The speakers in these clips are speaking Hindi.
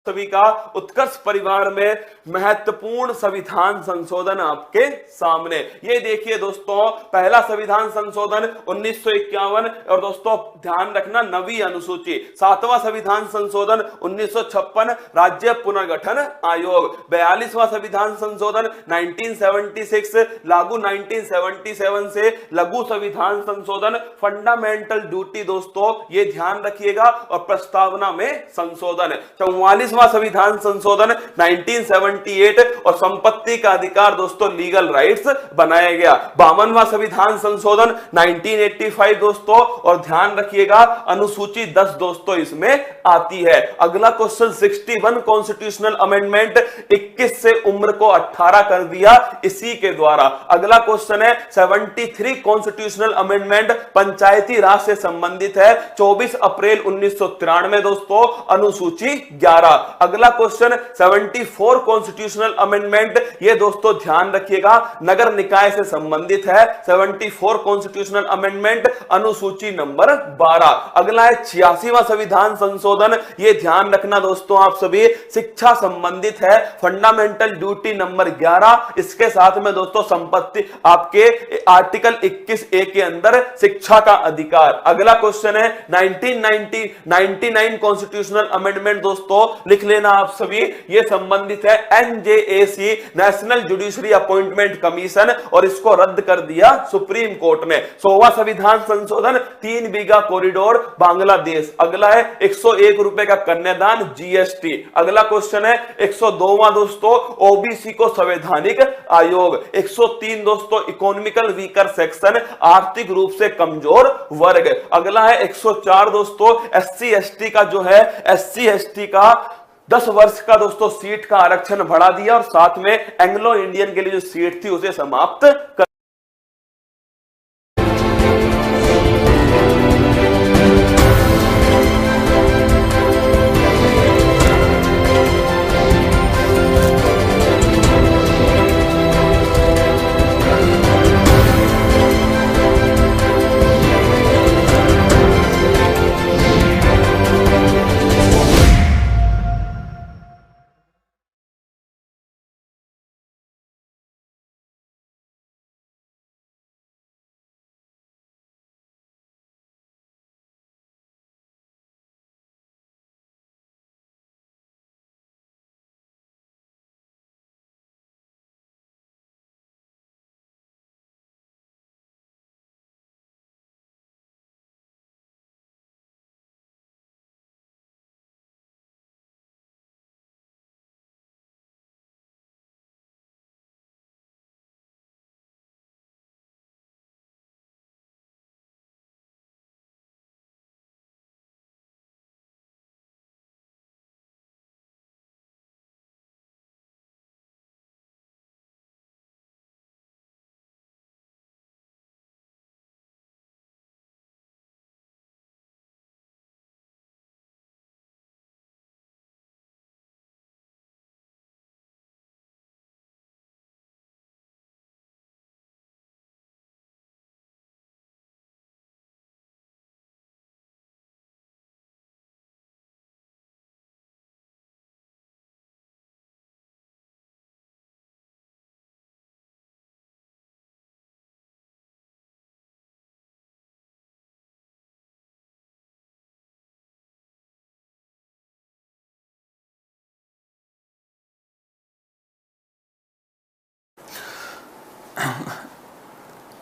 सभी का उत्कर्ष परिवार में महत्वपूर्ण संविधान संशोधन आपके सामने। ये देखिए दोस्तों, पहला संविधान संशोधन 1951 और दोस्तों ध्यान रखना नवी अनुसूची। सातवां संविधान संशोधन 1956 राज्य पुनर्गठन आयोग। 42वां संविधान संशोधन 1976 लागू 1977 से लघु संविधान संशोधन फंडामेंटल ड्यूटी दोस्तों ये ध्यान रखिएगा और प्रस्तावना में संशोधन। 44वां संविधान संशोधन 1978 और संपत्ति का अधिकार दोस्तों लीगल राइट्स बनाया गया। 52वां संविधान संशोधन 1985 दोस्तों और ध्यान रखिएगा अनुसूची 10 दोस्तों इसमें आती है। अगला क्वेश्चन 61 कॉन्स्टिट्यूशनल अमेंडमेंट 21 से उम्र को 18 कर दिया इसी के द्वारा। अगला क्वेश्चन है 73 कॉन्स्टिट्यूशनल अमेंडमेंट पंचायती राज से संबंधित है। 24 अप्रैल 1993 दोस्तों अनुसूची 11। अगला क्वेश्चन 74 कॉन्स्टिट्यूशनल अमेंडमेंट ये दोस्तों ध्यान रखिएगा नगर निकाय से संबंधित है। 74 कॉन्स्टिट्यूशनल अमेंडमेंट अनुसूची नंबर 12। अगला है 86वां संविधान संशोधन ये ध्यान रखना दोस्तों आप सभी शिक्षा संबंधित है। फंडामेंटल ड्यूटी नंबर 11 इसके साथ में दोस्तों संपत्ति आपके आर्टिकल 21A के अंदर शिक्षा का अधिकार। अगला क्वेश्चन है 1999 कॉन्स्टिट्यूशनल अमेंडमेंट दोस्तों लिख लेना आप सभी ये संबंधित है NJAC national judiciary appointment commission और इसको रद्द कर दिया सुप्रीम कोर्ट ने। 100वां संविधान संशोधन 3 बीघा कॉरिडोर बांग्लादेश। अगला है 101 रुपए का कन्यादान GST। अगला क्वेश्चन है 102वां दोस्तों OBC को संवैधानिक आयोग। 103 दोस्तों इकोनॉमिकल वीकर सेक्शन आर्थिक रूप से कमजोर वर्ग। अगला है 104 दोस्तों SC ST का जो है SC ST का 10 वर्ष का दोस्तों सीट का आरक्षण बढ़ा दिया और साथ में एंग्लो इंडियन के लिए जो सीट थी उसे समाप्त कर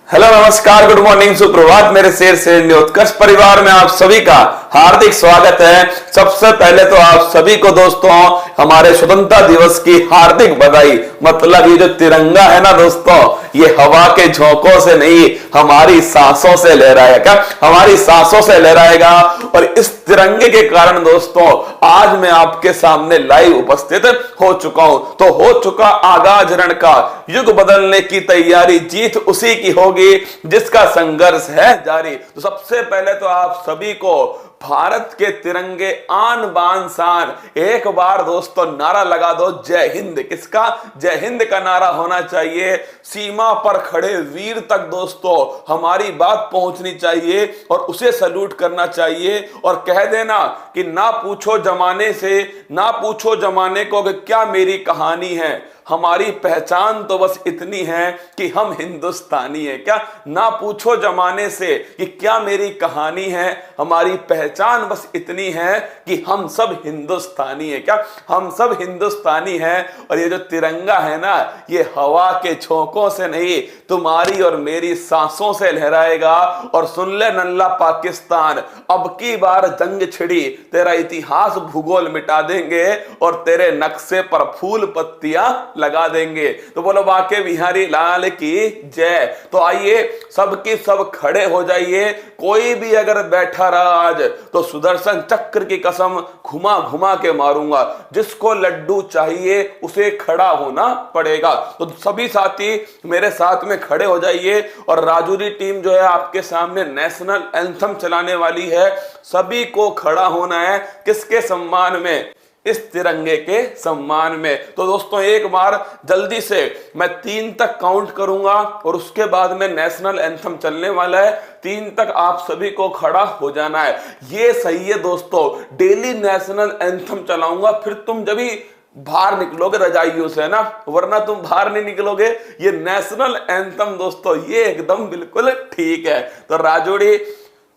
हेलो नमस्कार गुड मॉर्निंग सुप्रभात मेरे शेर उत्कर्ष परिवार में आप सभी का हार्दिक स्वागत है। सबसे पहले तो आप सभी को दोस्तों हमारे स्वतंत्रता दिवस की हार्दिक बधाई। मतलब ये जो तिरंगा है ना दोस्तों ये हवा के झोंकों से नहीं हमारी सांसों से लहराएगा, हमारी सांसों से लहराएगा। और इस तिरंगे के कारण दोस्तों आज मैं आपके सामने लाइव उपस्थित हो चुका हूं। तो हो चुका आगाज रण का, युग बदलने की तैयारी, जीत उसी की होगी जिसका संघर्ष है जारी। तो सबसे पहले तो आप सभी को भारत के तिरंगे आन बान शान। एक बार दोस्तों नारा लगा दो जय हिंद। किसका? जय हिंद का नारा होना चाहिए। सीमा पर खड़े वीर तक दोस्तों हमारी बात पहुंचनी चाहिए और उसे सल्यूट करना चाहिए और कह देना कि ना पूछो जमाने से, ना पूछो जमाने को कि क्या मेरी कहानी है, हमारी पहचान तो बस इतनी है कि हम हिंदुस्तानी है। क्या? ना पूछो जमाने से कि क्या मेरी कहानी है, हमारी पहचान बस इतनी है कि हम सब हिंदुस्तानी है। क्या? हम सब हिंदुस्तानी हैं। और ये जो तिरंगा है ना, ये हवा के झोंकों से नहीं, तुम्हारी और मेरी सांसों से लहराएगा। और सुन ले नल्ला पाकिस्तान, अब की बार जंग छिड़ी, तेरा इतिहास भूगोल मिटा देंगे और तेरे नक्शे पर फूल पत्तियां लगा देंगे। तो बोलो बाके बिहारी लाल की जय। तो आइए सबके सब खड़े हो जाइए। कोई भी अगर बैठा रहा आज तो सुदर्शन चक्र की कसम घुमा घुमा के मारूंगा। जिसको लड्डू चाहिए उसे खड़ा होना पड़ेगा। तो सभी साथी मेरे साथ में खड़े हो जाइए। और राजूरी टीम जो है आपके सामने नेशनल एंथम चलाने वाली है। सभी को खड़ा होना है। किसके सम्मान में? इस तिरंगे के सम्मान में। तो दोस्तों एक बार जल्दी से मैं 3 तक काउंट करूंगा और उसके बाद में नेशनल एंथम चलने वाला है। 3 तक आप सभी को खड़ा हो जाना है। ये सही है दोस्तों, डेली नेशनल एंथम चलाऊंगा, फिर तुम जब भी बाहर निकलोगे रजाइयों से ना, वरना तुम बाहर नहीं निकलोगे। ये नेशनल एंथम दोस्तों ये एकदम बिल्कुल ठीक है। तो राजोड़ी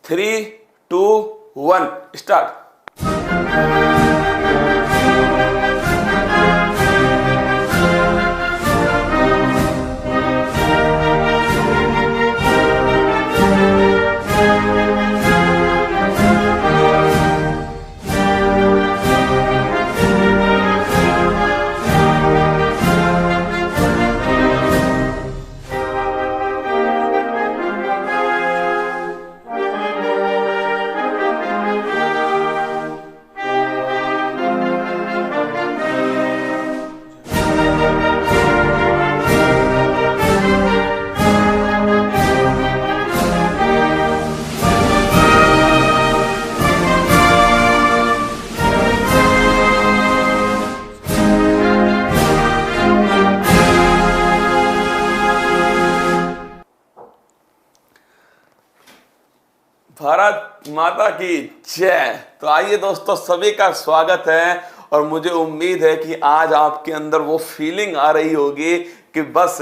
3, 2, 1 स्टार्ट। भारत माता की जय। तो आइए दोस्तों सभी का स्वागत है। और मुझे उम्मीद है कि आज आपके अंदर वो फीलिंग आ रही होगी कि बस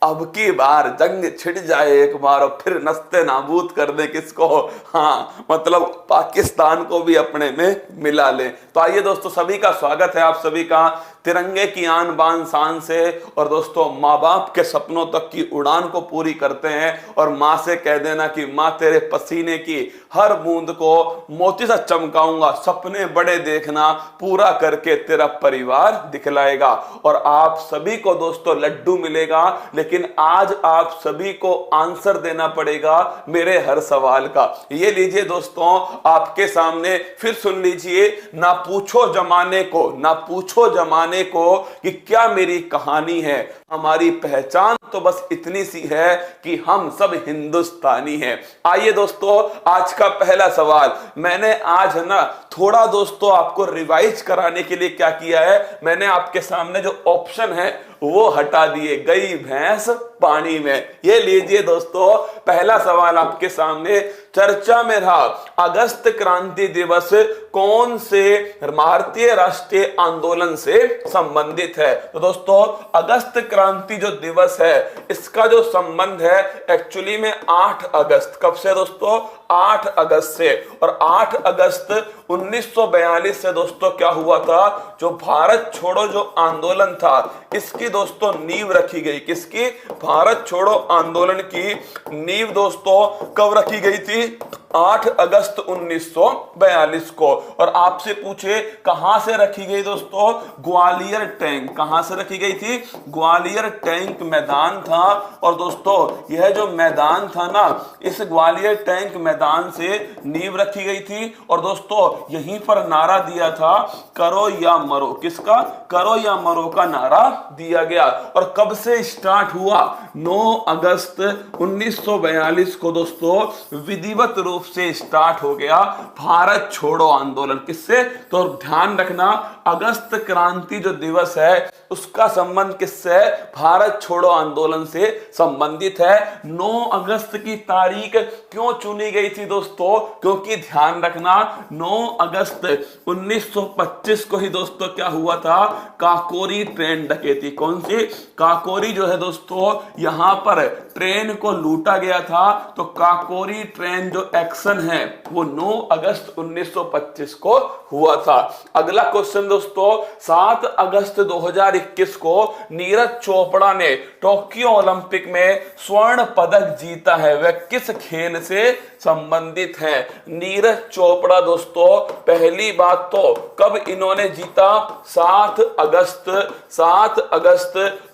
अब की बार जंग छिड़ जाए एक बार और फिर नस्ते नाबूद कर दे किसको? हाँ, मतलब पाकिस्तान को भी अपने में मिला ले। तो आइए दोस्तों सभी का स्वागत है आप सभी का तिरंगे की आन बान शान से। और दोस्तों माँ बाप के सपनों तक की उड़ान को पूरी करते हैं। और माँ से कह देना कि माँ तेरे पसीने की हर बूंद को मोती सा चमकाऊंगा, सपने बड़े देखना, पूरा करके तेरा परिवार दिखलाएगा। और आप सभी को दोस्तों लड्डू मिलेगा, लेकिन आज आप सभी को आंसर देना पड़ेगा मेरे हर सवाल का। ये लीजिए दोस्तों आपके सामने, फिर सुन लीजिए। ना पूछो जमाने को, ना पूछो जमाने को कि क्या मेरी कहानी है, हमारी पहचान तो बस इतनी सी है कि हम सब हिंदुस्तानी हैं। आइए दोस्तों आज का पहला सवाल मैंने आज ना थोड़ा दोस्तों आपको रिवाइज कराने के लिए क्या किया है, मैंने आपके सामने जो ऑप्शन है वो हटा दिए। गई भैंस पानी में। ये लीजिए दोस्तों पहला सवाल आपके सामने चर्चा में रहा। अगस्त क्रांति दिवस कौन से भारतीय राष्ट्रीय आंदोलन से संबंधित है? तो दोस्तों अगस्त क्रांति जो दिवस है इसका जो संबंध है एक्चुअली में 8 अगस्त। कब से दोस्तों? 8 अगस्त से। और 8 अगस्त 1942 से दोस्तों क्या हुआ था, जो भारत छोड़ो जो आंदोलन था इसकी दोस्तों नींव रखी गई। किसकी? भारत छोड़ो आंदोलन की नींव दोस्तों कब रखी गई थी? 8 अगस्त 1942 को। और आपसे पूछे कहां से रखी गई दोस्तों? ग्वालियर टैंक। कहां से रखी गई थी? ग्वालियर टैंक मैदान था। और दोस्तों यह जो मैदान था ना, इस ग्वालियर टैंक मैदान से नींव रखी गई थी। और दोस्तों यहीं पर नारा दिया था करो या मरो। किसका? करो या मरो का नारा दिया गया। और कब से स्टार्ट हुआ? 9 अगस्त 1942 को दोस्तों विधिवत रूप रूप से स्टार्ट हो गया भारत छोड़ो आंदोलन। किससे? तो ध्यान रखना, अगस्त क्रांति जो दिवस है उसका संबंध किससे है? भारत छोड़ो आंदोलन से संबंधित है। 9 अगस्त की तारीख क्यों चुनी गई थी दोस्तों? क्योंकि ध्यान रखना 9 अगस्त 1925 को ही दोस्तों क्या हुआ था? काकोरी ट्रेन डकैती। कौन सी? काकोरी जो है दोस्तों, यहां पर ट्रेन को लूटा गया था। तो काकोरी ट्रेन जो एक्शन है वो 9 अगस्त 1925 को हुआ था। अगला क्वेश्चन दोस्तों, 7 अगस्त 2021 को नीरज चोपड़ा ने टोक्यो ओलंपिक में स्वर्ण पदक जीता है। वह किस खेल से संबंधित है? नीरज चोपड़ा दोस्तों, पहली बात तो कब इन्होंने जीता? 7 अगस्त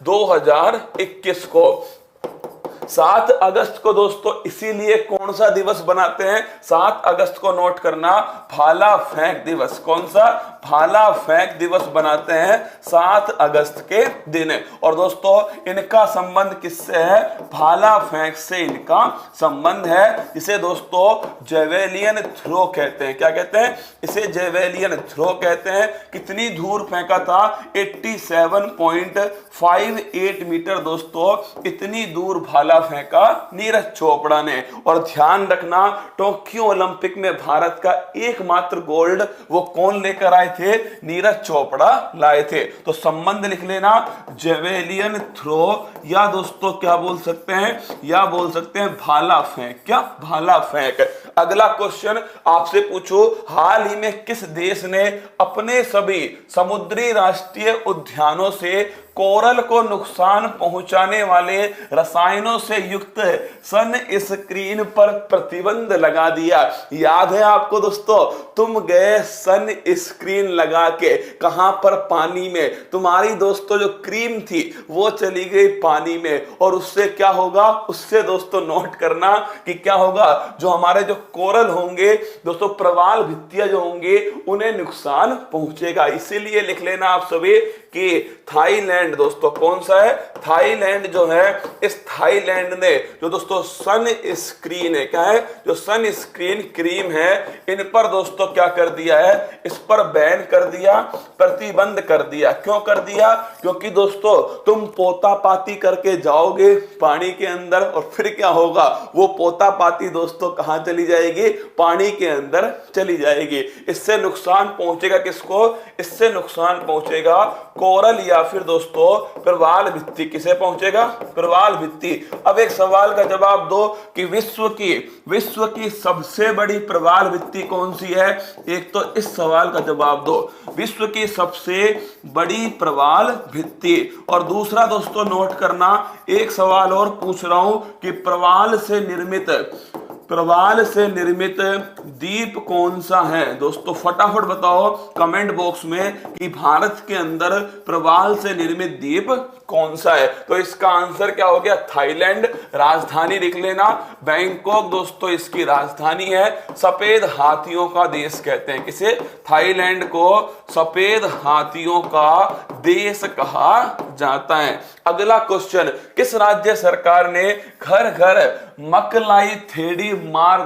2021 को। 7 अगस्त को दोस्तों इसीलिए कौन सा दिवस बनाते हैं? 7 अगस्त को नोट करना, भाला फेंक दिवस। कौन सा? भाला फेंक दिवस बनाते हैं 7 अगस्त के दिन। और दोस्तों इनका संबंध किससे है? भाला फेंक से इनका संबंध है, इसे दोस्तों जेवेलियन थ्रो कहते हैं। क्या कहते हैं? इसे जेवेलियन थ्रो कहते हैं। कितनी दूर फेंका था? 87.58 मीटर दोस्तों, इतनी दूर भाला फेंका नीरज चोपड़ा ने। और ध्यान रखना, टोक्यो ओलंपिक में भारत का एकमात्र गोल्ड वो कौन लेकर आए थे? नीरज चोपड़ा लाए थे। तो संबंध लिख लेना, जेवेलियन थ्रो, या दोस्तों क्या बोल सकते हैं? या बोल सकते हैं भाला फेंक। क्या? भाला फेंक। अगला क्वेश्चन आपसे पूछो, हाल ही में किस देश ने अपने सभी समुद्री राष्ट्रीय उद्यानों से कोरल को नुकसान पहुंचाने वाले रसायनों से युक्त सन स्क्रीन पर प्रतिबंध लगा दिया? याद है आपको दोस्तों, तुम गए सन स्क्रीन लगा के कहां पर? पानी में। तुम्हारी दोस्तों जो क्रीम थी वो चली गई पानी में, और उससे क्या होगा? उससे दोस्तों नोट करना कि क्या होगा? जो हमारे जो कोरल होंगे दोस्तों, प्रवाल भित्तियां जो होंगे, उन्हें नुकसान पहुंचेगा। इसीलिए लिख लेना आप सभी कि थाईलैंड दोस्तों, कौन सा है? थाईलैंड जो है, इस थाईलैंड ने जो दोस्तों सन स्क्रीन है, क्या है? जो सन स्क्रीन क्रीम है, इन पर दोस्तों क्या कर दिया है? इस पर बैन कर दिया, प्रतिबंध कर दिया। क्यों कर दिया? क्योंकि दोस्तों तुम पोता पाती करके जाओगे पानी के अंदर, और फिर क्या होगा? वो पोता पाती दोस्तों कहां चली जाएगी? पानी के अंदर चली जाएगी। इससे नुकसान पहुंचेगा किसको? इससे नुकसान पहुंचेगा कोरल या फिर दोस्तों प्रवाल भित्ति। किसे पहुंचेगा? प्रवाल भित्ति। अब एक सवाल का जवाब दो कि विश्व की सबसे बड़ी प्रवाल भित्ति कौन सी है? एक तो इस सवाल का जवाब दो, विश्व की सबसे बड़ी प्रवाल भित्ति। और दूसरा दोस्तों नोट करना, एक सवाल और पूछ रहा हूं कि प्रवाल से निर्मित द्वीप कौन सा है? दोस्तों फटाफट बताओ कमेंट बॉक्स में कि भारत के अंदर प्रवाल से निर्मित द्वीप कौन सा है? तो इसका आंसर क्या हो गया? थाईलैंड। राजधानी लिख लेना, बैंकॉक दोस्तों इसकी राजधानी है। सफेद हाथियों का देश कहते हैं किसे? थाईलैंड को सफेद हाथियों का देश कहा जाता है। अगला क्वेश्चन, किस राज्य सरकार ने घर घर मकलाई थेड़ी मार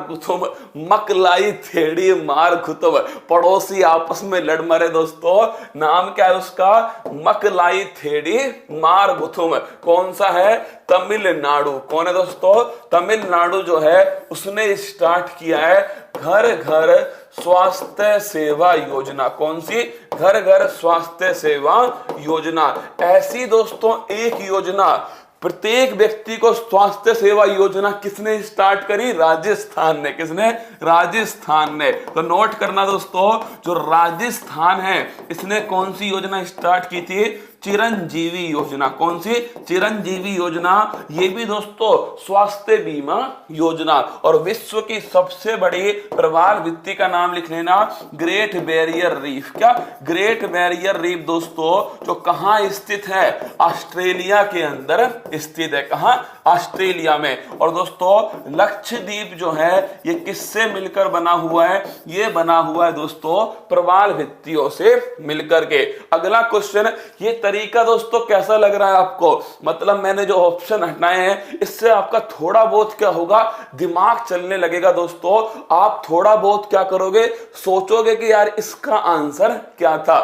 गुथुम पड़ोसी आपस में लड़ मरे? दोस्तों नाम क्या है उसका? मकलाई थेड़ी मार गुथुम। कौन सा है? तमिलनाडु। कौन है दोस्तों? तमिलनाडु जो है उसने स्टार्ट किया है घर घर स्वास्थ्य सेवा योजना। कौन सी? घर घर स्वास्थ्य सेवा योजना। ऐसी दोस्तों एक योजना, प्रत्येक व्यक्ति को स्वास्थ्य सेवा योजना किसने स्टार्ट करी? राजस्थान ने। किसने? राजस्थान ने। तो नोट करना दोस्तों, जो राजस्थान है इसने कौन सी योजना स्टार्ट की थी? चिरंजीवी योजना। कौन सी? चिरंजीवी योजना। ये भी दोस्तों स्वास्थ्य बीमा योजना। और विश्व की सबसे बड़ी प्रवाल भित्ति का नाम लिख लेना, ग्रेट बैरियर रीफ। क्या? ग्रेट बैरियर रीफ दोस्तों जो कहां स्थित है? ऑस्ट्रेलिया के अंदर स्थित है। कहां? ऑस्ट्रेलिया में। और दोस्तों लक्षद्वीप जो है ये किससे मिलकर बना हुआ है? ये बना हुआ है दोस्तों प्रवाल भित्तियों से मिलकर के। अगला क्वेश्चन, ये तरीका दोस्तों कैसा लग रहा है आपको? मतलब मैंने जो ऑप्शन हटाए हैं इससे आपका थोड़ा बहुत क्या होगा, दिमाग चलने लगेगा दोस्तों। आप थोड़ा बहुत क्या करोगे, सोचोगे कि यार इसका आंसर क्या था।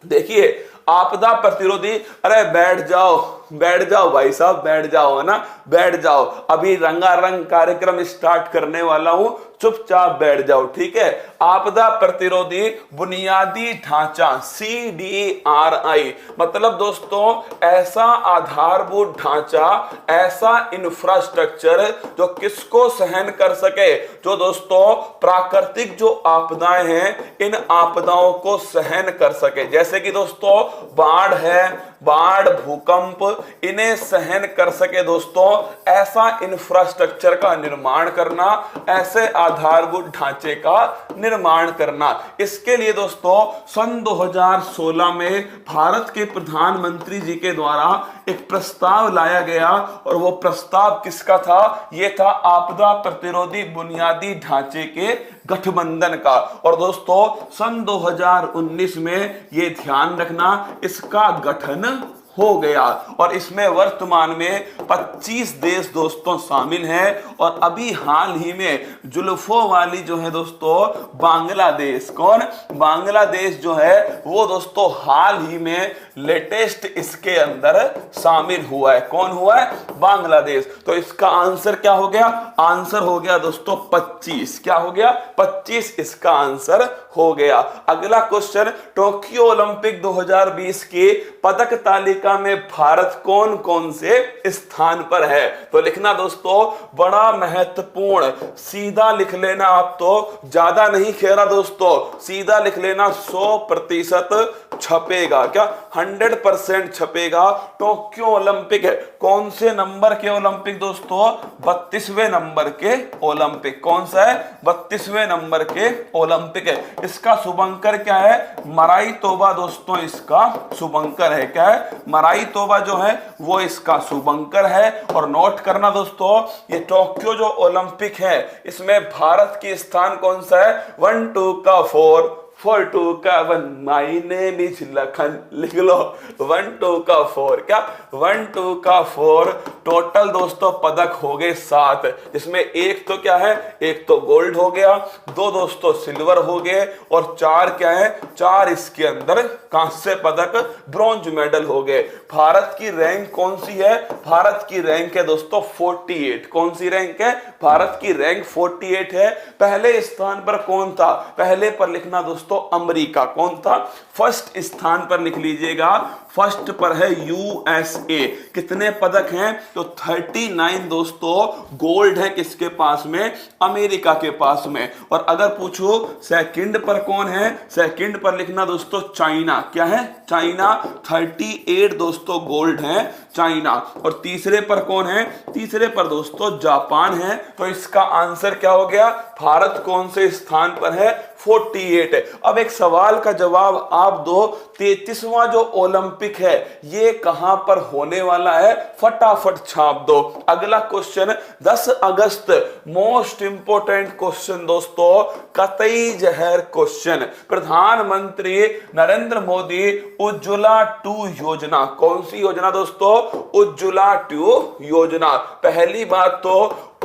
देखिए, आपदा प्रतिरोधी, अरे बैठ जाओ भाई साहब, बैठ जाओ, है ना, बैठ जाओ। अभी रंगारंग कार्यक्रम स्टार्ट करने वाला हूं, चुपचाप बैठ जाओ, ठीक है। आपदा प्रतिरोधी बुनियादी ढांचा, CDRI, मतलब दोस्तों ऐसा आधारभूत ढांचा, ऐसा इंफ्रास्ट्रक्चर जो किसको सहन कर सके, जो दोस्तों प्राकृतिक जो आपदाएं हैं इन आपदाओं को सहन कर सके। जैसे कि दोस्तों बाढ़ है, बाढ़, भूकंप, इन्हें सहन कर सके दोस्तों, ऐसा इंफ्रास्ट्रक्चर का निर्माण करना, ऐसे आधारभूत ढांचे का निर्माण करना। इसके लिए दोस्तों सन 2016 में भारत के प्रधानमंत्री जी के द्वारा एक प्रस्ताव लाया गया, और वो प्रस्ताव किसका था? ये था आपदा प्रतिरोधी बुनियादी ढांचे के गठबंधन का। और दोस्तों सन 2019 में ये ध्यान रखना, इसका गठन हो गया, और इसमें वर्तमान में 25 देश दोस्तों शामिल हैं। और अभी हाल ही में जुल्फों वाली जो है दोस्तों बांग्लादेश, कौन? बांग्लादेश जो है वो दोस्तों हाल ही में लेटेस्ट इसके अंदर शामिल हुआ है। कौन हुआ है? बांग्लादेश। तो इसका आंसर क्या हो गया? आंसर हो गया दोस्तों 25। क्या हो गया? 25 इसका आंसर हो गया। अगला क्वेश्चन, टोक्यो ओलंपिक 2020 की पदक तालिका में भारत कौन कौन से स्थान पर है? तो लिखना दोस्तों बड़ा महत्वपूर्ण, सीधा लिख लेना, आप तो ज्यादा नहीं खेला दोस्तों, सीधा लिख लेना, 100% छपेगा। क्या? 100% छपेगा। टोक्यो ओलंपिक है, कौन से नंबर के ओलंपिक दोस्तों? 32वें नंबर के ओलंपिक। कौन सा है? 32वें नंबर के ओलंपिक है। इसका शुभंकर क्या है? मराई तोबा दोस्तों इसका शुभंकर है। क्या है? मराई तोबा जो है वो इसका शुभंकर है। और नोट करना दोस्तों, ये टोक्यो जो ओलंपिक है इसमें भारत की स्थान कौन सा है? 1 2 का 4, 4 2 का 1, माय नेम इज लखन, लिख लो। 1 2 का 4, क्या? 1 2 का 4। टोटल दोस्तों पदक हो गए 7, जिसमें एक तो क्या है? एक तो गोल्ड हो गया, 2 दोस्तों सिल्वर हो गए, और 4 क्या है? 4 इसके अंदर कांस्य पदक, ब्रॉन्ज मेडल हो गए। भारत की रैंक कौन सी है? भारत की रैंक है दोस्तों 48। कौन सी रैंक है? भारत की रैंक 48 है। पहले स्थान पर कौन था? पहले पर लिखना दोस्तों अमेरिका। कौन था? फर्स्ट स्थान पर लिख लीजिएगा, फर्स्ट पर है USA। कितने पदक हैं? तो 39 दोस्तों गोल्ड है किसके पास में? अमेरिका के पास में। और अगर पूछो सेकंड पर कौन है? सेकंड पर लिखना दोस्तों चाइना। क्या है? चाइना, 38 दोस्तों गोल्ड है चाइना। और तीसरे पर कौन है? तीसरे पर दोस्तों जापान है। तो इसका आंसर क्या हो गया? भारत कौन से स्थान पर है? 48 है। अब एक सवाल का जवाब आप दो, 33वां जो ओलंपिक है ये कहां पर होने वाला है? फटाफट छाप दो। अगला क्वेश्चन 10 अगस्त, मोस्ट इंपोर्टेंट क्वेश्चन दोस्तों, कतई जहर क्वेश्चन। प्रधानमंत्री नरेंद्र मोदी उज्ज्वला 2 योजना, कौन सी योजना दोस्तों? उज्ज्वला 2 योजना। पहली बात तो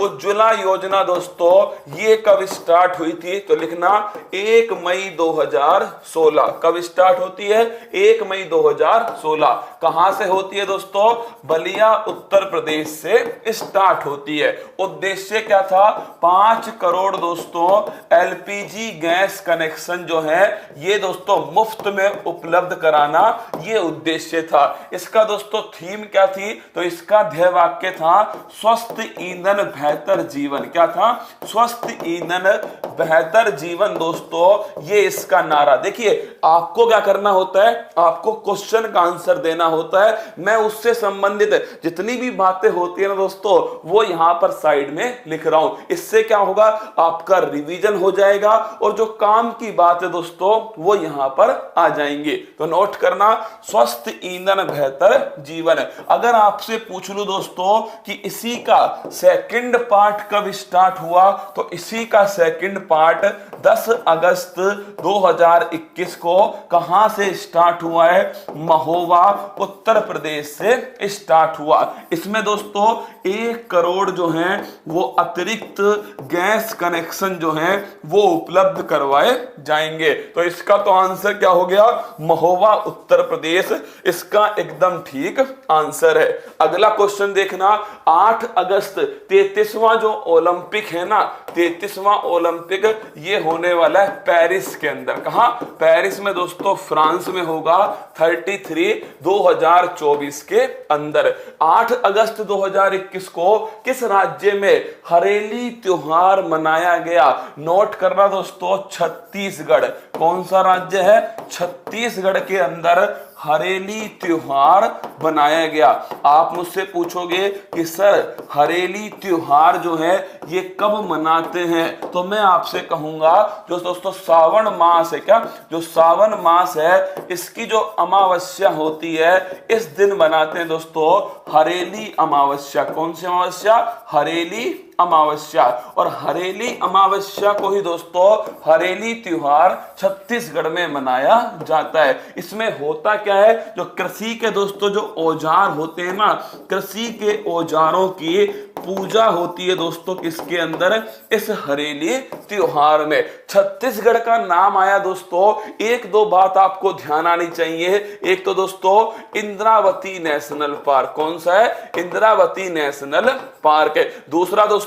उज्ज्वला योजना दोस्तों ये कब स्टार्ट हुई थी? तो लिखना 1 मई 2016। कब स्टार्ट होती है? 1 मई 2016। कहां से होती है दोस्तों? बलिया उत्तर प्रदेश से स्टार्ट होती है। उद्देश्य क्या था? 5 करोड़ दोस्तों LPG गैस कनेक्शन जो है ये दोस्तों मुफ्त में उपलब्ध कराना, ये उद्देश्य था। इसका दोस्तों थीम क्या थी? तो इसका ध्येय वाक्य था स्वस्थ ईंधन बेहतर जीवन। क्या था? स्वस्थ ईंधन बेहतर जीवन दोस्तों, ये इसका नारा। देखिए आपको क्या करना होता है? आपको क्वेश्चन का आंसर देना होता है। मैं उससे संबंधित जितनी भी बातें होती है ना दोस्तों वो यहां पर साइड में लिख रहा हूं। इससे क्या होगा? आपका रिवीजन हो जाएगा, और जो काम की बात है दोस्तों वो यहां पर आ जाएंगे। तो नोट करना, स्वस्थ ईंधन बेहतर जीवन। अगर आपसे पूछ लूं दोस्तों कि इसी का सेकंड सेकंड पार्ट कब स्टार्ट हुआ, तो इसी का सेकंड पार्ट 10 अगस्त 2021 को कहां से स्टार्ट हुआ है, महोबा उत्तर प्रदेश से स्टार्ट हुआ। इसमें दोस्तों 1 करोड़ जो है वो अतिरिक्त गैस कनेक्शन जो है वो उपलब्ध करवाए जाएंगे। तो इसका तो आंसर क्या हो गया, महोबा उत्तर प्रदेश, इसका एकदम ठीक आंसर है। अगला क्वेश्चन देखना, 8 अगस्त 33वां जो ओलंपिक है ना, 33वां ओलंपिक ये होने वाला है पेरिस के अंदर। कहां, पेरिस में दोस्तों, फ्रांस में होगा 33 2024 के अंदर। 8 अगस्त 2021 को किस राज्य में हरेली त्योहार मनाया गया, नोट करना दोस्तों, छत्तीसगढ़। कौन सा राज्य है, छत्तीसगढ़ के अंदर हरेली त्योहार बनाया गया। आप मुझसे पूछोगे कि सर हरेली त्योहार जो है ये कब मनाते हैं, तो मैं आपसे कहूंगा जो दोस्तों सावन मास है, क्या जो सावन मास है इसकी जो अमावस्या होती है इस दिन मनाते हैं दोस्तों हरेली अमावस्या। कौन सी अमावस्या, हरेली अमावस्या। और हरेली अमावस्या को ही दोस्तों हरेली त्योहार छत्तीसगढ़ में मनाया जाता है। इसमें होता क्या है, जो कृषि के दोस्तों जो औजार होते हैं ना, कृषि के औजारों की पूजा होती है दोस्तों किसके अंदर, इस हरेली त्योहार में। छत्तीसगढ़ का नाम आया दोस्तों, 1-2 बात आपको ध्यान आनी चाहिए। एक तो दोस्तों इंद्रावती नेशनल पार्क, कौन सा है, इंद्रावती नेशनल पार्क है। दूसरा दोस्तों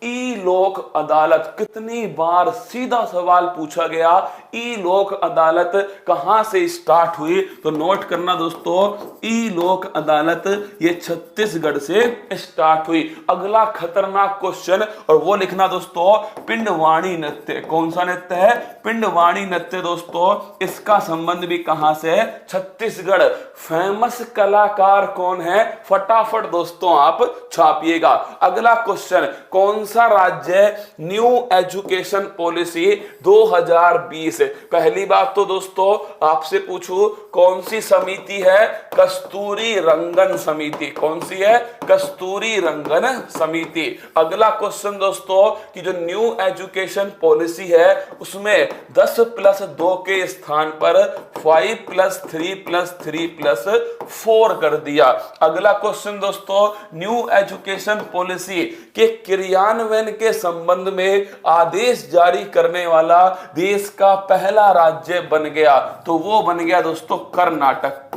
ई लोक अदालत, कितनी बार सीधा सवाल पूछा गया, ई लोक अदालत कहां से स्टार्ट हुई, तो नोट करना दोस्तों, ई लोक अदालत ये छत्तीसगढ़ से स्टार्ट हुई। अगला खतरनाक क्वेश्चन, और वो लिखना दोस्तों पिंडवाणी नृत्य। कौन सा नृत्य है, पिंडवाणी नृत्य दोस्तों, इसका संबंध भी कहां से है, छत्तीसगढ़। फेमस कलाकार कौन है, फटाफट दोस्तों आप छापिएगा। अगला क्वेश्चन, कौन सा राज्य न्यू एजुकेशन पॉलिसी 2020, पहली बात तो दोस्तों आपसे पूछूं कौन सी समिति है, कस्तूरी रंगन समिति। कौन सी है, कस्तूरी रंगन समिति। अगला क्वेश्चन दोस्तों कि जो न्यू एजुकेशन पॉलिसी है उसमें 10+2 के स्थान पर 5+3+3+4 कर दिया। अगला क्वेश्चन दोस्तों, न्यू एजुकेशन पॉलिसी के क्रियान्वयन के संबंध में आदेश जारी करने वाला देश का पहला राज्य बन गया, तो वो बन गया दोस्तों कर्नाटक।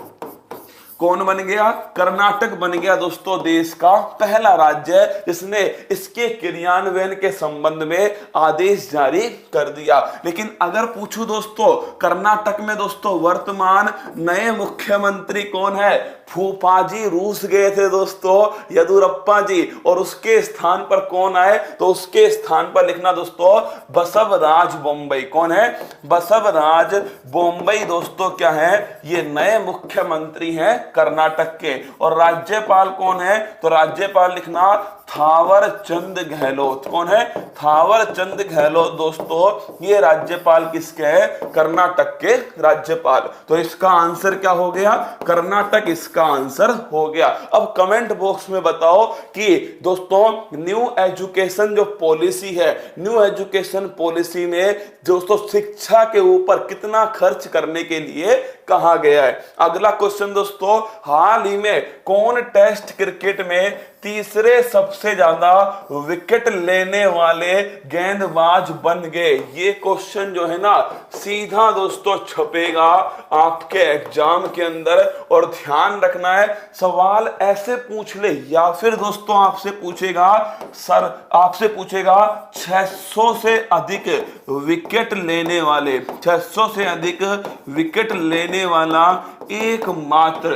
कौन बन गया, कर्नाटक बन गया दोस्तों देश का पहला राज्य जिसने इसके क्रियान्वयन के संबंध में आदेश जारी कर दिया। लेकिन अगर पूछूं दोस्तों कर्नाटक में दोस्तों वर्तमान नए मुख्यमंत्री कौन है, फूफाजी रूस गए थे दोस्तों येदियुरप्पा जी, और उसके स्थान पर कौन आए, तो उसके स्थान पर लिखना दोस्तों बसवराज बोम्मई। कौन है, बसवराज बोम्मई दोस्तों क्या है, ये नए मुख्यमंत्री हैं कर्नाटक के। और राज्यपाल कौन है, तो राज्यपाल लिखना थावर चंद गहलोत। कौन है, थावर चंद गहलोत दोस्तों ये राज्यपाल किसके हैं, कर्नाटक के राज्यपाल। तो इसका आंसर क्या हो गया, कर्नाटक इसका आंसर हो गया। अब कमेंट बॉक्स में बताओ कि दोस्तों न्यू एजुकेशन जो पॉलिसी है, न्यू एजुकेशन पॉलिसी में दोस्तों शिक्षा के ऊपर कितना खर्च करने के लिए कहा गया है। अगला क्वेश्चन दोस्तों, हाल ही में कौन टेस्ट क्रिकेट में तीसरे सबसे ज्यादा विकेट लेने वाले गेंदबाज बन गए, ये क्वेश्चन जो है ना सीधा दोस्तों छपेगा आपके एग्जाम के अंदर। और ध्यान रखना है सवाल ऐसे पूछ ले या फिर दोस्तों आपसे पूछेगा, सर आपसे पूछेगा 600 से अधिक विकेट लेने वाले, 600 से अधिक विकेट लेने वाला एकमात्र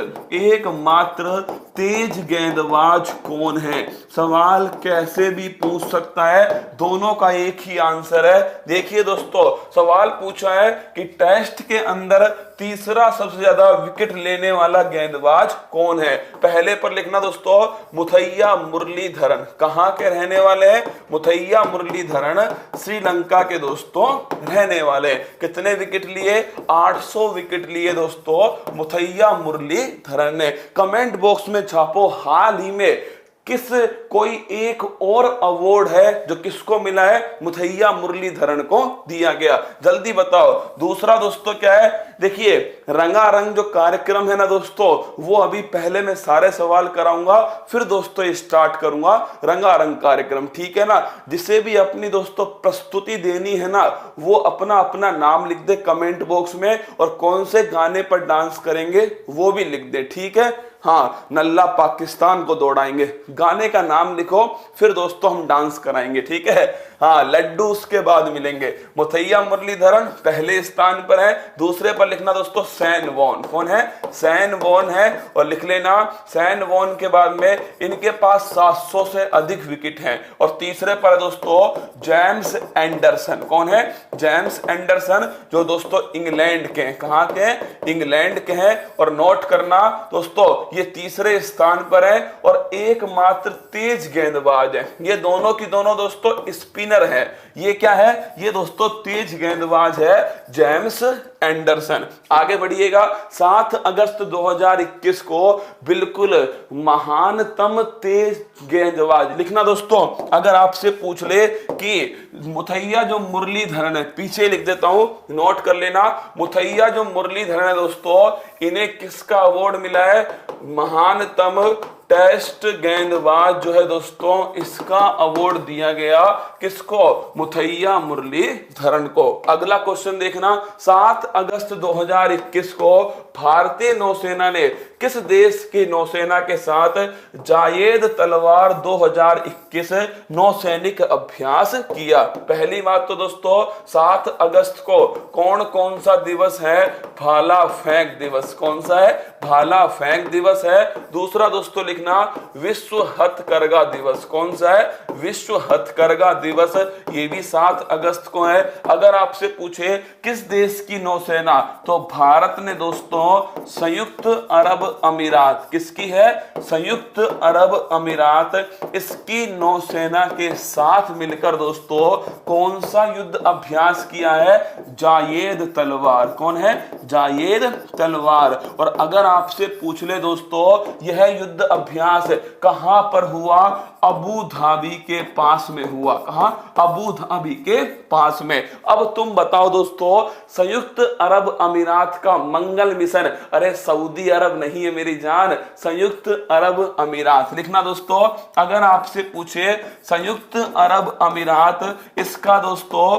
तेज गेंदबाज कौन है। सवाल कैसे भी पूछ सकता है, दोनों का एक ही आंसर है। देखिए दोस्तों सवाल पूछा है कि टेस्ट के अंदर तीसरा सबसे ज्यादा विकेट लेने वाला गेंदबाज कौन है। पहले पर लिखना दोस्तों मुथैया मुरलीधरन। कहां के रहने वाले हैं, मुथैया मुरलीधरन श्रीलंका के दोस्तों रहने वाले। कितने विकेट लिए, 800 विकेट लिए दोस्तों मुथैया मुरलीधरन ने। कमेंट बॉक्स में छापो हाल ही में किस कोई एक और अवार्ड है जो किसको मिला है? मुथैया मुरलीधरन को दिया गया। जल्दी बताओ। दूसरा दोस्तों क्या है? देखिए रंगारंग जो कार्यक्रम है ना दोस्तों, वो अभी पहले मैं सारे सवाल कराऊंगा, फिर दोस्तों ये स्टार्ट करूंगा रंगारंग कार्यक्रम, ठीक है ना। जिसे भी अपनी दोस्तों प्रस्तुति देनी है ना, वो अपना अपना नाम लिख दे कमेंट बॉक्स में, और कौन से गाने पर डांस करेंगे वो भी लिख दे, ठीक है। हाँ, नल्ला पाकिस्तान को दौड़ाएंगे, गाने का नाम लिखो, फिर दोस्तों हम डांस कराएंगे, ठीक है। हाँ, लड्डू उसके बाद मिलेंगे। मुथैया मुरलीधरन पहले स्थान पर है। दूसरे पर लिखना दोस्तों सैन वॉन। कौन है? सैन वॉन है। और लिख लेना सैन वॉन के बाद में इनके पास 700 से अधिक विकेट हैं। और तीसरे पर दोस्तों जेम्स एंडरसन। कौन है? जेम्स एंडरसन, जो दोस्तों इंग्लैंड के हैं। कहां के हैं? इंग्लैंड के हैं। और नोट करना दोस्तों ये तीसरे स्थान पर है और एकमात्र तेज गेंदबाज है। ये दोनों की दोनों दोस्तों स्पिनर है। ये क्या है? ये दोस्तों तेज गेंदबाज है, जेम्स एंडरसन। आगे बढ़िएगा। 7 अगस्त 2021 को बिल्कुल महानतम तेज गेंदबाज लिखना दोस्तों। अगर आपसे पूछ ले कि मुथैया जो मुरलीधरन है, पीछे लिख देता हूं, नोट कर लेना। मुथैया जो मुरलीधरन है दोस्तों, इन्हें किसका अवार्ड मिला है? महानतम टेस्ट गेंदबाज जो है दोस्तों, इसका अवार्ड दिया गया किसको? मुथैया मुरलीधरन को। अगला क्वेश्चन देखना। 7 अगस्त 2021 को भारतीय नौसेना ने किस देश की नौसेना के साथ जायेद तलवार 2021 नौसैनिक अभ्यास किया? पहली बात तो दोस्तों 7 अगस्त को कौन कौन सा दिवस है? भाला फेंक दिवस। कौन सा है? भाला फेंक दिवस है। दूसरा दोस्तों लिखना विश्व हथकरघा दिवस। कौन सा है? विश्व हथकरघा दिवस। ये भी 7 अगस्त को है। अगर आपसे पूछे किस देश की नौसेना, तो भारत ने दोस्तों संयुक्त अरब अमीरात, किसकी है? संयुक्त अरब अमीरात, इसकी नौसेना के साथ मिलकर दोस्तों कौन सा युद्ध अभ्यास किया है? जायेद तलवार। कौन है? जायेद तलवार। और अगर आपसे पूछ ले दोस्तों यह युद्ध अभ्यास कहां पर हुआ? अबू धाबी के पास में हुआ। कहां? अबू धाबी के पास में। अब तुम बताओ दोस्तों, संयुक्त अरब अमीरात का मंगल मिशन, अरे सऊदी अरब नहीं है मेरी जान, संयुक्त अरब अमीरात लिखना दोस्तों। अगर आपसे पूछे संयुक्त अरब अमीरात, इसका दोस्तों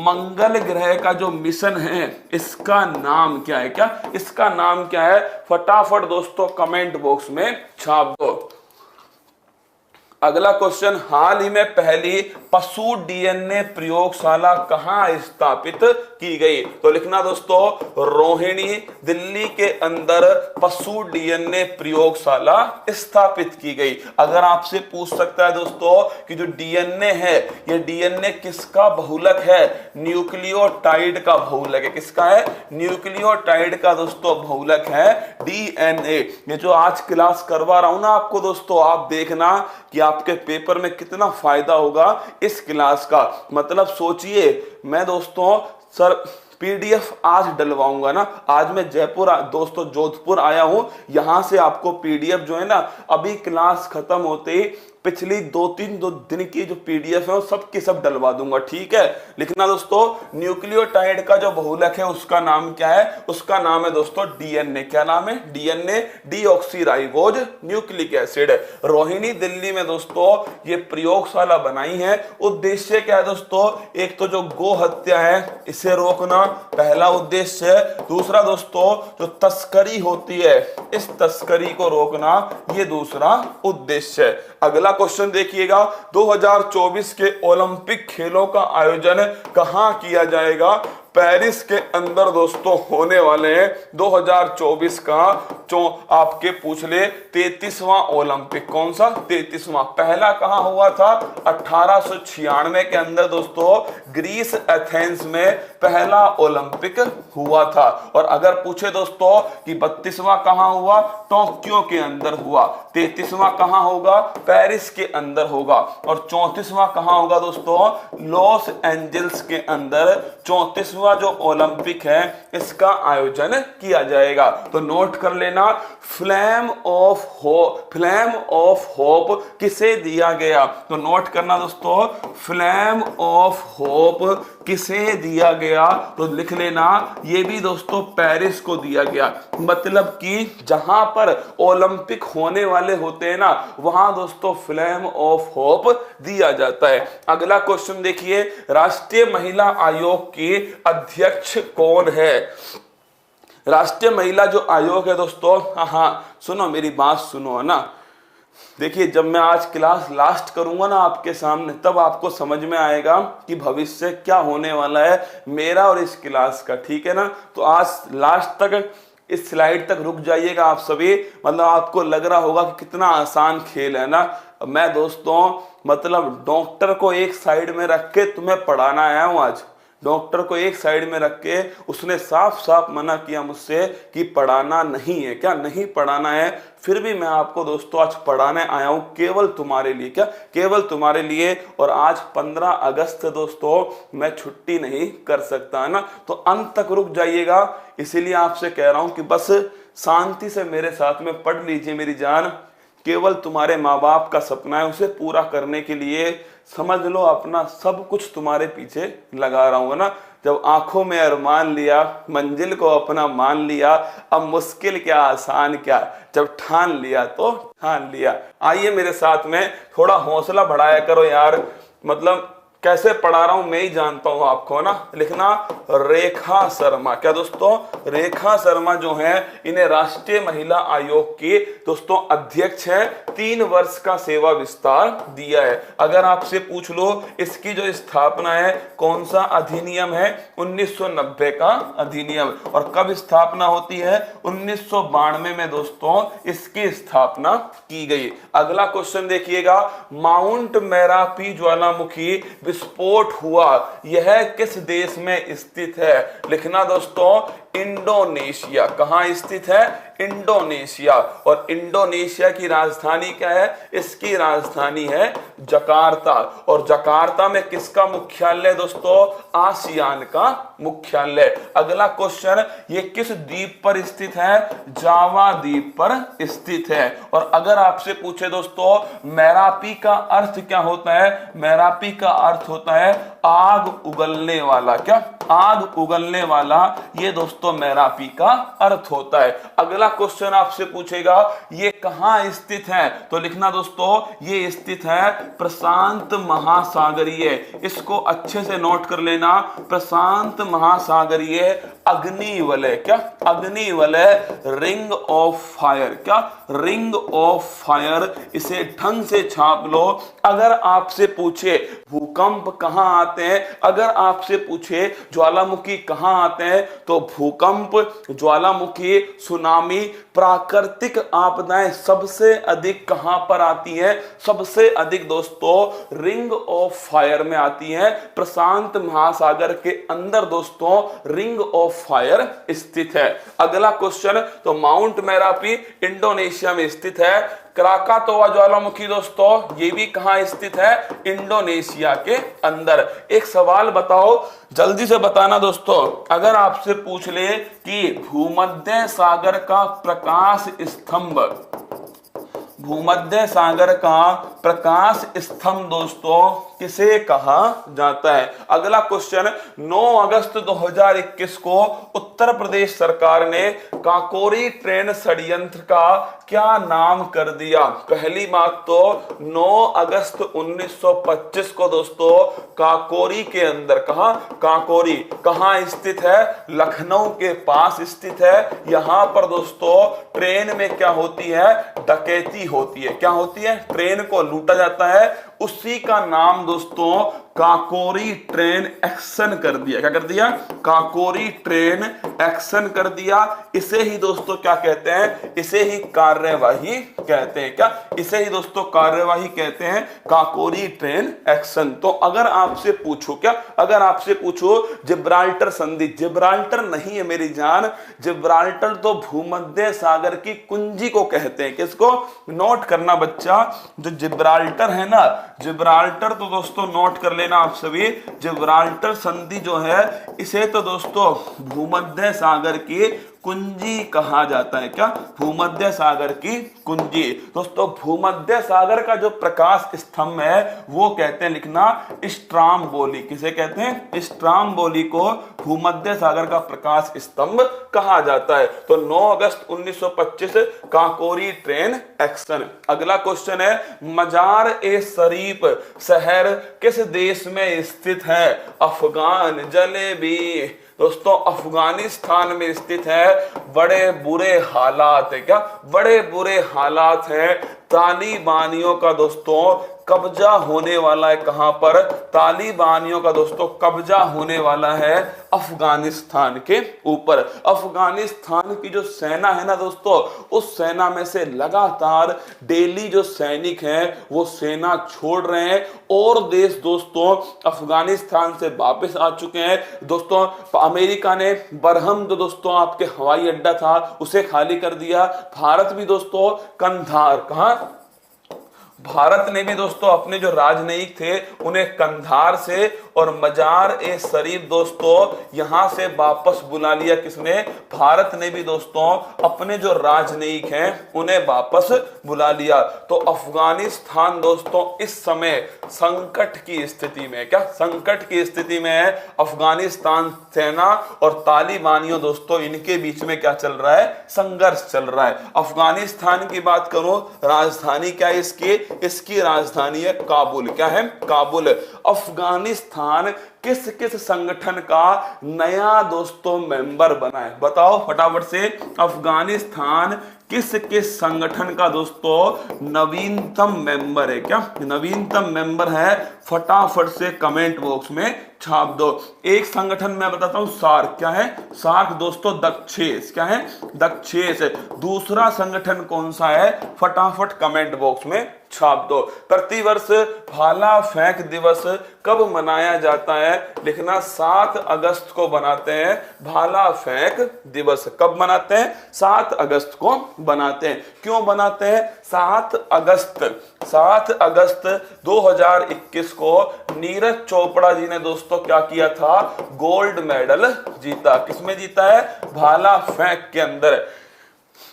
मंगल ग्रह का जो मिशन है, इसका नाम क्या है? क्या इसका नाम क्या है? फटाफट दोस्तों कमेंट बॉक्स में छाप दो। अगला क्वेश्चन, हाल ही में पहली पशु डीएनए प्रयोगशाला कहां स्थापित की गई? तो लिखना दोस्तों रोहिणी, दिल्ली के अंदर पशु डीएनए प्रयोगशाला स्थापित की गई। अगर आपसे पूछ सकता है दोस्तों कि जो डीएनए है, ये डीएनए किसका बहुलक है? न्यूक्लियोटाइड का बहुलक है। किसका है? न्यूक्लियोटाइड का दोस्तों बहुलक है डीएनए। ये जो आज क्लास करवा रहा हूं ना आपको दोस्तों, आप देखना कि आपके पेपर में कितना फायदा होगा इस क्लास का। मतलब सोचिए, मैं दोस्तों सर पीडीएफ आज डलवाऊंगा ना। आज मैं जयपुर दोस्तों जोधपुर आया हूं, यहां से आपको पीडीएफ जो है ना, अभी क्लास खत्म होते ही पिछली 2-3 दिन की जो पीडीएफ है वो सब की सब डलवा दूंगा, ठीक है। लिखना दोस्तों न्यूक्लियोटाइड का जो बहुलक है उसका नाम क्या है? उसका नाम है दोस्तों डीएनए। क्या नाम है? DNA, deoxyribose nucleic acid. Rohini Delhi में दोस्तों ये प्रयोगशाला बनाई है। उद्देश्य क्या है दोस्तों? एक तो जो गो हत्या है इसे रोकना, पहला उद्देश्य है। दूसरा दोस्तों जो तस्करी होती है, इस तस्करी को रोकना, ये दूसरा उद्देश्य है। अगला क्वेश्चन देखिएगा, 2024 के ओलंपिक खेलों का आयोजन कहां किया जाएगा? पेरिस के अंदर दोस्तों होने वाले हैं 2024 का आपके पूछ ले 33वां ओलंपिक। कौन सा? 33वां। पहला कहां हुआ था? 1896 के अंदर दोस्तों ग्रीस एथेंस में पहला ओलंपिक हुआ था। और अगर पूछे दोस्तों कि 32वां कहां हुआ? टोक्यो के अंदर हुआ। 33वां कहां होगा? पेरिस के अंदर होगा। और 34वां कहां होगा दोस्तों? लॉस एंजल्स के अंदर 34वां 21वां जो ओलंपिक है इसका आयोजन किया जाएगा। तो नोट कर लेना, फ्लेम ऑफ होप किसे दिया गया? तो नोट करना दोस्तों, फ्लेम ऑफ होप किसे दिया गया? तो लिख लेना, ये भी दोस्तों पेरिस को दिया गया। मतलब कि जहां पर ओलंपिक होने वाले होते हैं ना, वहां दोस्तों फ्लेम ऑफ होप दिया जाता है। अगला क्वेश्चन देखिए, राष्ट्रीय महिला आयोग की अध्यक्ष कौन है? राष्ट्रीय महिला जो आयोग है दोस्तों, हाँ सुनो मेरी बात सुनो है ना। देखिए जब मैं आज क्लास लास्ट करूंगा ना आपके सामने, तब आपको समझ में आएगा कि भविष्य क्या होने वाला है मेरा और इस क्लास का, ठीक है ना। तो आज लास्ट तक इस स्लाइड तक रुक जाइएगा आप सभी। मतलब आपको लग रहा होगा कि कितना आसान खेल है ना। मैं दोस्तों मतलब डॉक्टर को एक साइड में रख के तुम्हें पढ़ाना आया हूं आज। डॉक्टर को एक साइड में रख के उसने साफ साफ मना किया मुझसे कि पढ़ाना नहीं है, क्या नहीं पढ़ाना है। फिर भी मैं आपको दोस्तों आज पढ़ाने आया हूं केवल तुम्हारे लिए, क्या केवल तुम्हारे लिए। और आज 15 अगस्त दोस्तों मैं छुट्टी नहीं कर सकता है ना। तो अंत तक रुक जाइएगा, इसीलिए आपसे कह रहा हूं कि बस शांति से मेरे साथ में पढ़ लीजिए मेरी जान। केवल तुम्हारे माँ बाप का सपना है, उसे पूरा करने के लिए समझ लो अपना सब कुछ तुम्हारे पीछे लगा रहा हूं ना। जब आंखों में अरमान लिया, मंजिल को अपना मान लिया, अब मुश्किल क्या आसान क्या, जब ठान लिया तो ठान लिया। आइए मेरे साथ में, थोड़ा हौसला बढ़ाया करो यार। मतलब कैसे पढ़ा रहा हूं मैं ही जानता हूं आपको ना। लिखना रेखा शर्मा, क्या दोस्तों? रेखा शर्मा जो है, इन्हें राष्ट्रीय महिला आयोग की दोस्तों अध्यक्ष है। 3 वर्ष का सेवा विस्तार दिया है। अगर आपसे पूछ लो इसकी जो स्थापना है, कौन सा अधिनियम है? 1990 का अधिनियम। और कब स्थापना होती है? 1992 में दोस्तों इसकी स्थापना की गई। अगला क्वेश्चन देखिएगा, माउंट मैरापी ज्वालामुखी विस्फोट हुआ, यह किस देश में स्थित है? लिखना दोस्तों इंडोनेशिया। कहां स्थित है? इंडोनेशिया। और इंडोनेशिया की राजधानी क्या है? इसकी राजधानी है जकार्ता। और जकार्ता में किसका मुख्यालय दोस्तों? आसियान का मुख्यालय। अगला क्वेश्चन, ये किस द्वीप पर स्थित है? जावा द्वीप पर स्थित है। और अगर आपसे पूछे दोस्तों मैरापी का अर्थ क्या होता है? मैरापी का अर्थ होता है आग उगलने वाला। क्या? आग उगलने वाला, ये दोस्तों मैरापी का अर्थ होता है। अगला क्वेश्चन आपसे पूछेगा ये कहां स्थित है? तो लिखना दोस्तों ये स्थित है प्रशांत महासागरीय। इसको अच्छे से नोट कर लेना, प्रशांत महासागरीय अग्निवलय। क्या? अग्निवलय, रिंग ऑफ फायर। क्या? Ring of fire. इसे ढंग से छाप लो। अगर आपसे पूछे भूकंप कहां आते हैं, अगर आपसे पूछे ज्वालामुखी कहां आते हैं, तो भूकंप, ज्वालामुखी, सुनामी, प्राकृतिक आपदाएं सबसे अधिक कहां पर आती हैं? सबसे अधिक दोस्तों रिंग ऑफ फायर में आती हैं। प्रशांत महासागर के अंदर दोस्तों रिंग ऑफ फायर स्थित है। अगला क्वेश्चन, तो माउंट मैरापी इंडोनेशिया में स्थित है। क्राकातोआ ज्वालामुखी दोस्तों ये भी कहां स्थित है? इंडोनेशिया के अंदर। एक सवाल बताओ, जल्दी से बताना दोस्तों। अगर आपसे पूछ ले कि भूमध्य सागर का प्रकाश स्तंभ, भूमध्य सागर का प्रकाश स्तंभ दोस्तों किसे कहा जाता है? अगला क्वेश्चन, 9 अगस्त 2021 को उत्तर प्रदेश सरकार ने काकोरी ट्रेन षड्यंत्र का क्या नाम कर दिया? पहली बात तो 9 अगस्त 1925 को दोस्तों काकोरी के अंदर, कहा? काकोरी कहां स्थित है? लखनऊ के पास स्थित है। यहां पर दोस्तों ट्रेन में क्या होती है? डकैती होती है। क्या होती है? ट्रेन को लूटा जाता है। उसी का नाम दोस्तों काकोरी ट्रेन एक्शन कर दिया। क्या कर दिया? काकोरी ट्रेन एक्शन कर दिया। इसे ही दोस्तों क्या कहते हैं? इसे ही कार्यवाही कहते हैं। क्या? इसे ही दोस्तों कार्यवाही कहते हैं, काकोरी ट्रेन एक्शन। तो अगर आपसे पूछो, क्या अगर आपसे पूछो जिब्राल्टर संधि, जिब्राल्टर नहीं है मेरी जान, जिब्राल्टर तो भूमध्य सागर की कुंजी को कहते हैं। किसको? नोट करना बच्चा, जो जिब्राल्टर है ना, जिब्राल्टर तो दोस्तों नोट कर लेना आप सभी, जिब्राल्टर संधि जो है इसे तो दोस्तों भूमध्य सागर की कुंजी कहा जाता है। क्या? भूमध्य सागर की कुंजी। दोस्तों भूमध्य सागर का जो प्रकाश स्तंभ है वो कहते हैं, लिखना, स्ट्राम्बोली। किसे कहते हैं? स्ट्राम्बोली को भूमध्य सागर का प्रकाश स्तंभ कहा जाता है। तो 9 अगस्त 1925 काकोरी ट्रेन एक्शन। अगला क्वेश्चन है, मजार ए शरीफ शहर किस देश में स्थित है? अफगान जलेबी। दोस्तों अफगानिस्तान में स्थित है। बड़े बुरे हालात है। क्या? बड़े बुरे हालात है। तालिबानियों का दोस्तों कब्जा होने वाला है। कहां पर? तालिबानियों का दोस्तों कब्जा होने वाला है अफगानिस्तान के ऊपर। अफगानिस्तान की जो सेना है ना दोस्तों, उस सेना में से लगातार डेली जो सैनिक हैं वो सेना छोड़ रहे हैं और देश दोस्तों अफगानिस्तान से वापस आ चुके हैं। दोस्तों अमेरिका ने बरहम जो दोस्तों आपके हवाई अड्डा था उसे खाली कर दिया। भारत भी दोस्तों कंधार, कहां? भारत ने भी दोस्तों अपने जो राजनयिक थे उन्हें कंधार से और मजार ए शरीफ दोस्तों यहां से वापस बुला लिया। किसने? भारत ने भी दोस्तों अपने जो राजनयिक हैं उन्हें वापस बुला लिया। तो अफगानिस्तान दोस्तों इस समय संकट की स्थिति में। क्या? संकट की स्थिति में है। अफगानिस्तान सेना और तालिबानियों दोस्तों इनके बीच में क्या चल रहा है? संघर्ष चल रहा है। अफगानिस्तान की बात करो, राजधानी क्या है इसकी राजधानी है काबुल। क्या है? काबुल। अफगानिस्तान किस किस संगठन का नया दोस्तों मेंबर बना है? बताओ फटाफट से। अफगानिस्तान किस किस संगठन का दोस्तों नवीनतम मेंबर है? क्या नवीनतम मेंबर है? फटाफट से कमेंट बॉक्स में छाप दो। एक संगठन मैं बताता हूं, सार्क। क्या है? सार्क दोस्तों दक्षेश। क्या है? दक्षेश। दूसरा संगठन कौन सा है? फटाफट कमेंट बॉक्स में छाप दो। प्रतिवर्ष भाला फेंक दिवस कब मनाया जाता है? लिखना 7 अगस्त को बनाते हैं भाला फेंक दिवस। कब मनाते हैं? 7 अगस्त को बनाते हैं। क्यों बनाते हैं 7 अगस्त? 7 अगस्त 2021 को नीरज चोपड़ा जी ने दोस्तों क्या किया था? गोल्ड मेडल जीता। किसमें जीता है? भाला फेंक के अंदर।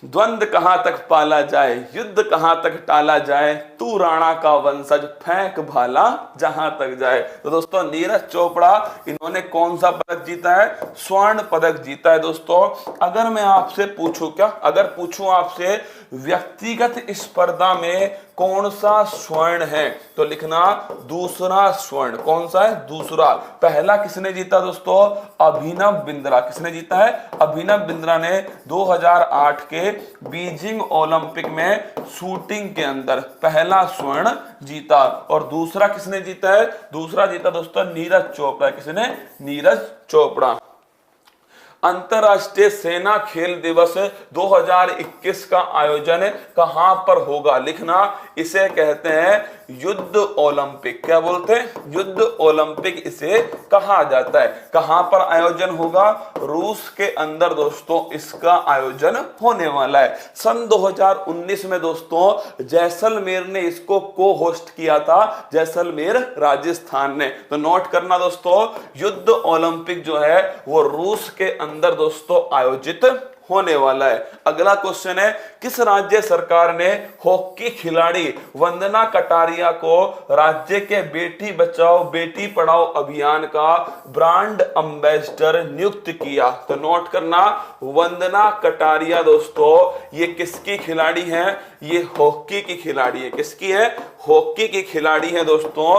द्वंद्व कहां तक पाला जाए, युद्ध कहां तक टाला जाए, तू राणा का वंशज फेंक भाला जहां तक जाए। तो दोस्तों नीरज चोपड़ा इन्होंने कौन सा पदक जीता है? स्वर्ण पदक जीता है। दोस्तों अगर मैं आपसे पूछूं, क्या अगर पूछूं आपसे व्यक्तिगत स्पर्धा में कौन सा स्वर्ण है, तो लिखना दूसरा स्वर्ण। कौन सा है? दूसरा। पहला किसने जीता दोस्तों? अभिनव बिंद्रा। किसने जीता है? अभिनव बिंद्रा ने 2008 के बीजिंग ओलंपिक में शूटिंग के अंदर पहला स्वर्ण जीता। और दूसरा किसने जीता है? दूसरा जीता दोस्तों नीरज चोपड़ा। किसने? नीरज चोपड़ा। अंतरराष्ट्रीय सेना खेल दिवस 2021 का आयोजन कहां पर होगा? लिखना, इसे कहते हैं युद्ध ओलंपिक। क्या बोलते हैं? युद्ध ओलंपिक इसे कहा जाता है। कहां पर आयोजन होगा? रूस के अंदर दोस्तों इसका आयोजन होने वाला है। सन 2019 में दोस्तों जैसलमेर ने इसको को होस्ट किया था, जैसलमेर राजस्थान ने। तो नोट करना दोस्तों, युद्ध ओलंपिक जो है वो रूस के अंदर दोस्तों आयोजित होने वाला है। अगला क्वेश्चन है, किस राज्य सरकार ने हॉकी खिलाड़ी वंदना कटारिया को राज्य के बेटी बचाओ बेटी पढ़ाओ अभियान का ब्रांड एम्बेसडर नियुक्त किया? तो नोट करना, वंदना कटारिया दोस्तों ये किसकी खिलाड़ी है? ये हॉकी की खिलाड़ी है। किसकी है? हॉकी की खिलाड़ी है दोस्तों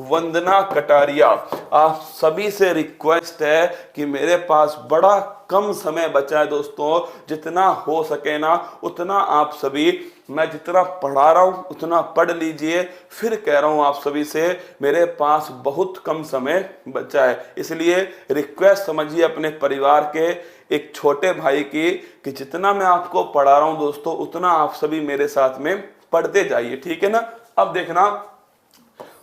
वंदना कटारिया। आप सभी से रिक्वेस्ट है कि मेरे पास बड़ा कम समय बचा है दोस्तों, जितना हो सके ना उतना आप सभी, मैं जितना पढ़ा रहा हूं उतना पढ़ लीजिए। फिर कह रहा हूं आप सभी से, मेरे पास बहुत कम समय बचा है, इसलिए रिक्वेस्ट समझिए अपने परिवार के एक छोटे भाई की कि जितना मैं आपको पढ़ा रहा हूं दोस्तों उतना आप सभी मेरे साथ में पढ़ते जाइए, ठीक है ना। अब देखना,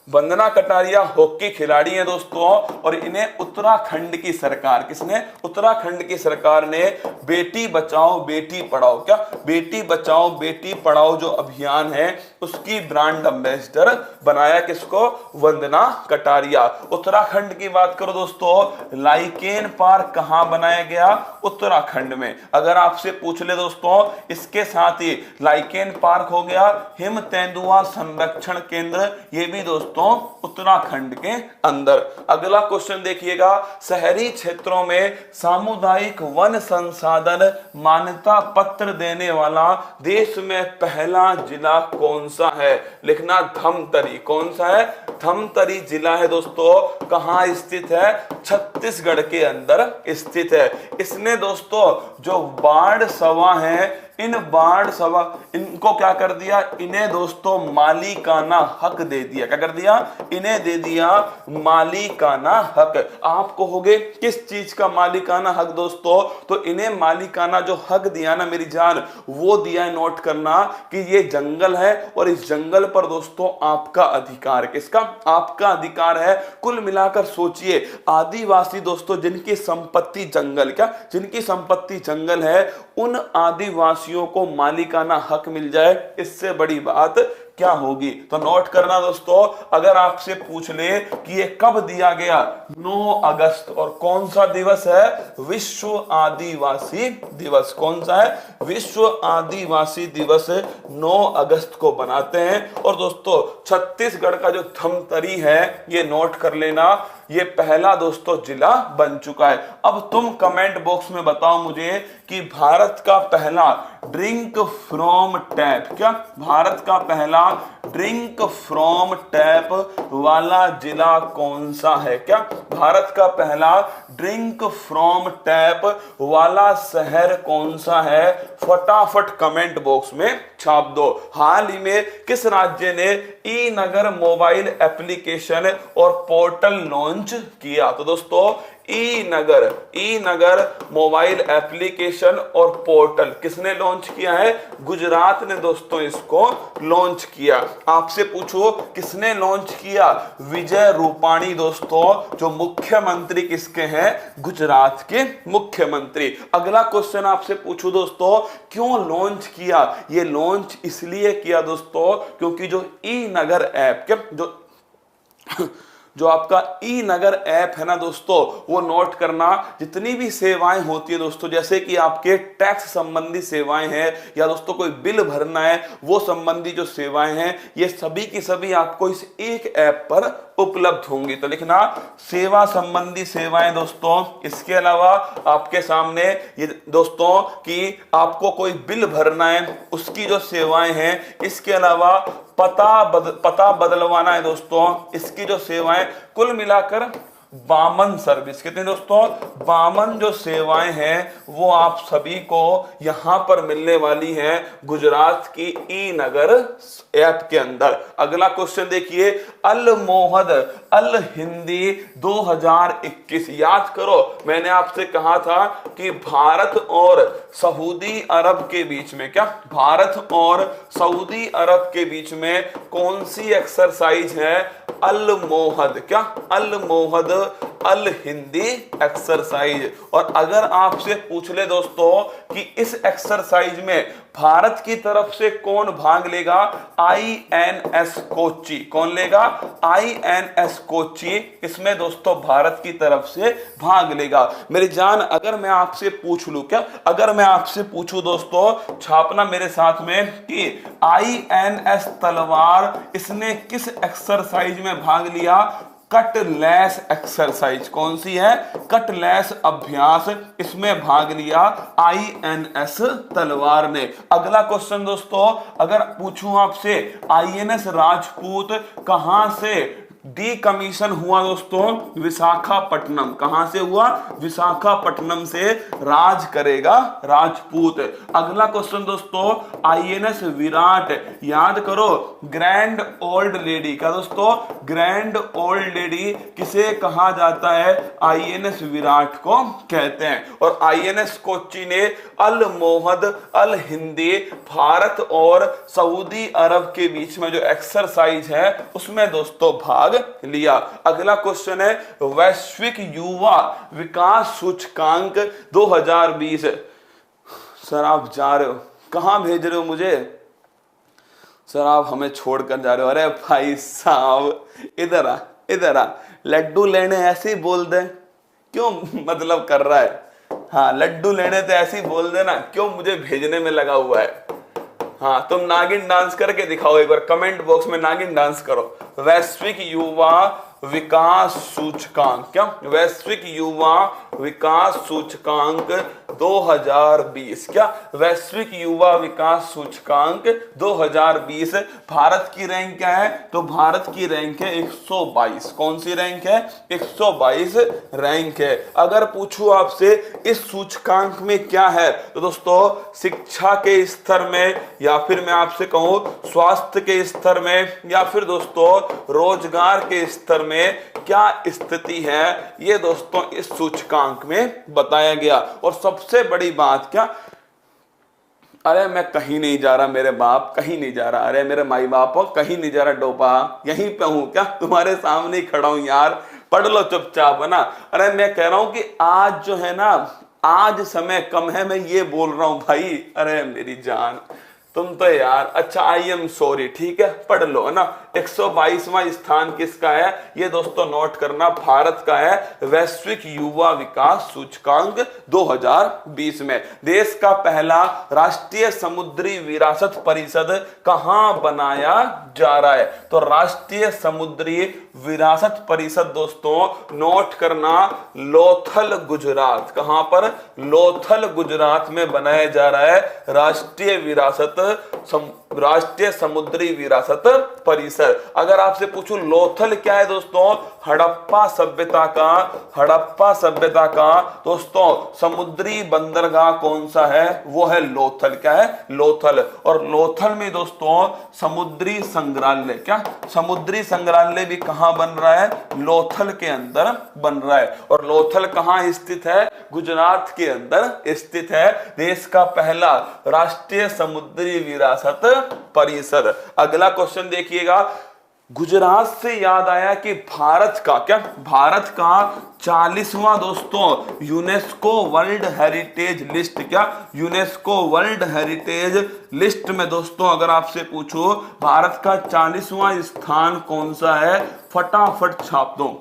वंदना कटारिया हॉकी खिलाड़ी हैं दोस्तों, और इन्हें उत्तराखंड की सरकार, किसने, उत्तराखंड की सरकार ने बेटी बचाओ बेटी पढ़ाओ, क्या, बेटी बचाओ बेटी पढ़ाओ जो अभियान है उसकी ब्रांड एम्बेसडर बनाया, किसको, वंदना कटारिया। उत्तराखंड की बात करो दोस्तों, लाइकेन पार्क कहां बनाया गया, उत्तराखंड में। अगर आपसे पूछ ले दोस्तों, इसके साथ ही लाइकेन पार्क हो गया, हिम तेंदुआ संरक्षण केंद्र, ये भी दोस्तों उत्तराखंड के अंदर। अगला क्वेश्चन देखिएगा, शहरी क्षेत्रों में सामुदायिक वन संसाधन मान्यता पत्र देने वाला देश में पहला जिला कौन सा है, लिखना धमतरी। कौन सा है, धमतरी जिला है दोस्तों। कहां स्थित है, छत्तीसगढ़ के अंदर स्थित है। इसने दोस्तों जो बाढ़ सभा है, इन बाढ़ सभा, इनको क्या कर दिया, इन्हें दोस्तों मालिकाना हक दे दिया। क्या कर दिया, इन्हें दे दिया मालिकाना हक। आप कहोगे किस चीज का मालिकाना हक दोस्तों, तो इन्हें मालिकाना जो हक दिया ना मेरी जान, वो दिया है, नोट करना कि ये जंगल है और इस जंगल पर दोस्तों आपका अधिकार, किसका, आपका अधिकार है। कुल मिलाकर सोचिए, आदिवासी दोस्तों जिनकी संपत्ति जंगल, क्या, जिनकी संपत्ति जंगल है, उन आदिवासियों को मालिकाना हक मिल जाए, इससे बड़ी बात क्या होगी। तो नोट करना दोस्तों, अगर आपसे पूछ ले कि ये कब दिया गया, 9 अगस्त, और कौन सा दिवस है, विश्व आदिवासी दिवस। कौन सा है, विश्व आदिवासी दिवस 9 अगस्त को बनाते हैं। और दोस्तों छत्तीसगढ़ का जो धमतरी है, ये नोट कर लेना, ये पहला दोस्तों जिला बन चुका है। अब तुम कमेंट बॉक्स में बताओ मुझे कि भारत का पहला ड्रिंक फ्रॉम टैप, क्या, भारत का पहला ड्रिंक फ्रॉम टैप वाला जिला कौन सा है, क्या, भारत का पहला ड्रिंक फ्रॉम टैप वाला शहर कौन सा है, फटाफट कमेंट बॉक्स में छाप दो। हाल ही में किस राज्य ने ई नगर मोबाइल एप्लीकेशन और पोर्टल लॉन्च किया, तो दोस्तों ई नगर मोबाइल एप्लीकेशन और पोर्टल किसने लॉन्च किया है, गुजरात ने दोस्तों इसको लॉन्च किया। आपसे पूछो किसने लॉन्च किया, विजय रूपाणी दोस्तों, जो मुख्यमंत्री किसके हैं, गुजरात के मुख्यमंत्री। अगला क्वेश्चन आपसे पूछूं दोस्तों, क्यों लॉन्च किया, ये लॉन्च इसलिए किया दोस्तों क्योंकि जो ई नगर ऐप, क्या, जो आपका ई नगर ऐप है ना दोस्तों, वो नोट करना, जितनी भी सेवाएं होती है दोस्तों, जैसे कि आपके टैक्स संबंधी सेवाएं हैं या दोस्तों कोई बिल भरना है, वो संबंधी जो सेवाएं हैं, ये सभी की सभी आपको इस एक ऐप पर उपलब्ध होंगी। तो लिखना सेवा संबंधी सेवाएं दोस्तों। इसके अलावा आपके सामने ये दोस्तों कि आपको कोई बिल भरना है, उसकी जो सेवाएं हैं। इसके अलावा पता बदलवाना है दोस्तों, इसकी जो सेवाएं, कुल मिलाकर 52 सर्विस, कितने दोस्तों, 52 जो सेवाएं हैं वो आप सभी को यहां पर मिलने वाली हैं गुजरात की ई नगर ऐप के अंदर। अगला क्वेश्चन देखिए, अल मोहद अल हिंदी 2021, याद करो मैंने आपसे कहा था कि भारत और सऊदी अरब के बीच में, क्या, भारत और सऊदी अरब के बीच में कौन सी एक्सरसाइज है, अल मोहद, क्या, अल मोहद अल हिंदी एक्सरसाइज। और अगर आपसे पूछ ले दोस्तों कि इस एक्सरसाइज में भारत की तरफ से कौन भाग लेगा, INS कोच्चि, कौन लेगा, INS कोच्चि, इसमें दोस्तों भारत की तरफ से भाग लेगा। मेरी जान अगर मैं आपसे पूछ लूं, क्या, अगर मैं आपसे पूछूं दोस्तों, छापना मेरे साथ में कि INS तलवार इसने किस एक्सरसाइज में भाग लिया, कटलेस एक्सरसाइज। कौन सी है, कटलेस अभ्यास, इसमें भाग लिया INS तलवार ने। अगला क्वेश्चन दोस्तों, अगर पूछूं आपसे INS राजपूत कहां से डीकमीशन हुआ दोस्तों विशाखापट्टनम। कहां से हुआ? विशाखापट्टनम से। राज करेगा राजपूत। अगला क्वेश्चन दोस्तों, आईएनएस विराट, याद करो ग्रैंड ओल्ड लेडी। क्या दोस्तों? ग्रैंड ओल्ड लेडी किसे कहा जाता है? आईएनएस विराट को कहते हैं। और आईएनएस कोच्चि ने अल मोहद अल हिंदी भारत और सऊदी अरब के बीच में जो एक्सरसाइज है उसमें दोस्तों भाग लिया। अगला क्वेश्चन है, वैश्विक युवा विकास सूचकांक 2020। सर आप जा रहे हो, कहां भेज रहे हो मुझे? सर आप हमें छोड़कर जा रहे हो। अरे भाई साहब इधर आ, इधर आ। लड्डू लेने ऐसे ही बोल दे, क्यों मतलब कर रहा है? हाँ लड्डू लेने तो ऐसे ही बोल देना, क्यों मुझे भेजने में लगा हुआ है? हाँ तुम नागिन डांस करके दिखाओ एक बार, कमेंट बॉक्स में नागिन डांस करो। वैश्विक युवा विकास सूचकांक, क्या? वैश्विक युवा विकास सूचकांक 2020। क्या? वैश्विक युवा विकास सूचकांक 2020। भारत की रैंक क्या है? तो भारत की रैंक है 122। कौन सी रैंक है? 122 रैंक है। अगर पूछूं आपसे इस सूचकांक में क्या है, तो दोस्तों शिक्षा के स्तर में, या फिर मैं आपसे कहूं स्वास्थ्य के स्तर में, या फिर दोस्तों रोजगार के स्तर में क्या स्थिति है, ये दोस्तों इस सूचकांक में बताया गया। और सबसे बड़ी बात क्या, अरे मैं कहीं नहीं जा रहा मेरे बाप, कहीं नहीं जा रहा। अरे मेरे माई बाप कहीं नहीं जा रहा डोपा, यहीं पे हूं क्या, तुम्हारे सामने ही खड़ा हूं यार, पढ़ लो चुपचाप है ना। अरे मैं कह रहा हूं कि आज जो है ना, आज समय कम है, मैं ये बोल रहा हूं भाई। अरे मेरी जान तुम तो यार, अच्छा आई एम सॉरी, ठीक है पढ़ लो है ना। 122वां स्थान किसका है? ये दोस्तों नोट करना, भारत का है वैश्विक युवा विकास सूचकांक 2020 में। देश का पहला राष्ट्रीय समुद्री विरासत परिषद कहां बनाया जा रहा है? तो राष्ट्रीय समुद्री विरासत परिषद दोस्तों नोट करना, लोथल गुजरात। कहां पर? लोथल गुजरात में बनाया जा रहा है राष्ट्रीय विरासत, राष्ट्रीय समुद्री विरासत परिषद। अगर आपसे पूछूं लोथल क्या है दोस्तों? हड़प्पा सभ्यता का, हड़प्पा सभ्यता का दोस्तों समुद्री बंदरगाह कौन सा है? वो है लोथल। क्या है? लोथल। और लोथल में दोस्तों समुद्री संग्रहालय, क्या समुद्री संग्रहालय भी कहां बन रहा है? लोथल के अंदर बन रहा है। और लोथल कहां स्थित है? गुजरात के अंदर स्थित है। देश का पहला राष्ट्रीय समुद्री विरासत परिषद। अगला क्वेश्चन देखिएगा, गुजरात से याद आया कि भारत का, क्या भारत का 40वां दोस्तों यूनेस्को वर्ल्ड हेरिटेज लिस्ट, क्या यूनेस्को वर्ल्ड हेरिटेज लिस्ट में दोस्तों अगर आपसे पूछो भारत का 40वां स्थान कौन सा है, फटाफट छाप दो।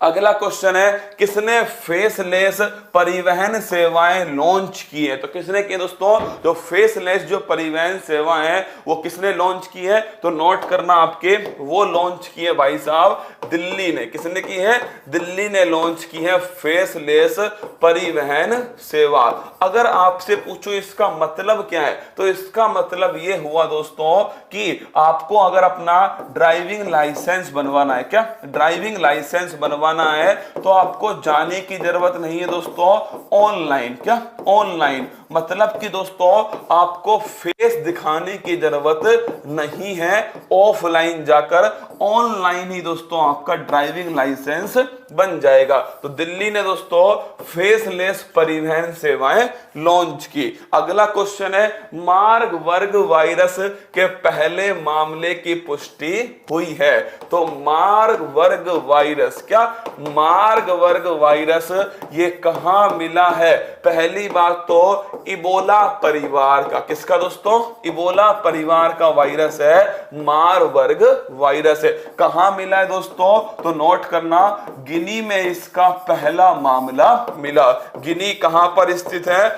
अगला क्वेश्चन है, किसने फेसलेस परिवहन सेवाएं लॉन्च की है? तो किसने की दोस्तों? जो फेसलेस जो परिवहन सेवाएं हैं वो किसने लॉन्च की है? तो नोट करना आपके, वो लॉन्च की है भाई साहब दिल्ली ने। किसने की है? दिल्ली ने लॉन्च की है फेसलेस परिवहन सेवा। अगर आपसे पूछो इसका मतलब क्या है, तो इसका मतलब ये हुआ दोस्तों कि आपको अगर अपना ड्राइविंग लाइसेंस बनवाना है, क्या ड्राइविंग लाइसेंस बनवाना है, तो आपको जाने की जरूरत नहीं है दोस्तों, ऑनलाइन, क्या ऑनलाइन, मतलब कि दोस्तों आपको फेस दिखाने की जरूरत नहीं है, ऑफलाइन जाकर ऑनलाइन ही दोस्तों आपका ड्राइविंग लाइसेंस बन जाएगा। तो दिल्ली ने दोस्तों फेसलेस परिवहन सेवाएं लॉन्च की। अगला क्वेश्चन है, मार्बर्ग वायरस के पहले मामले की पुष्टि हुई है। तो मार्बर्ग वायरस, क्या मार्बर्ग वायरस ये कहां मिला है? पहली बात तो इबोला परिवार का, किसका दोस्तों? इबोला परिवार का वायरस है मार्बर्ग वायरस है। कहां मिला है दोस्तों? तो नोट करना, गिनी में इसका पहला मामला मिला। गिनी कहां पर स्थित है?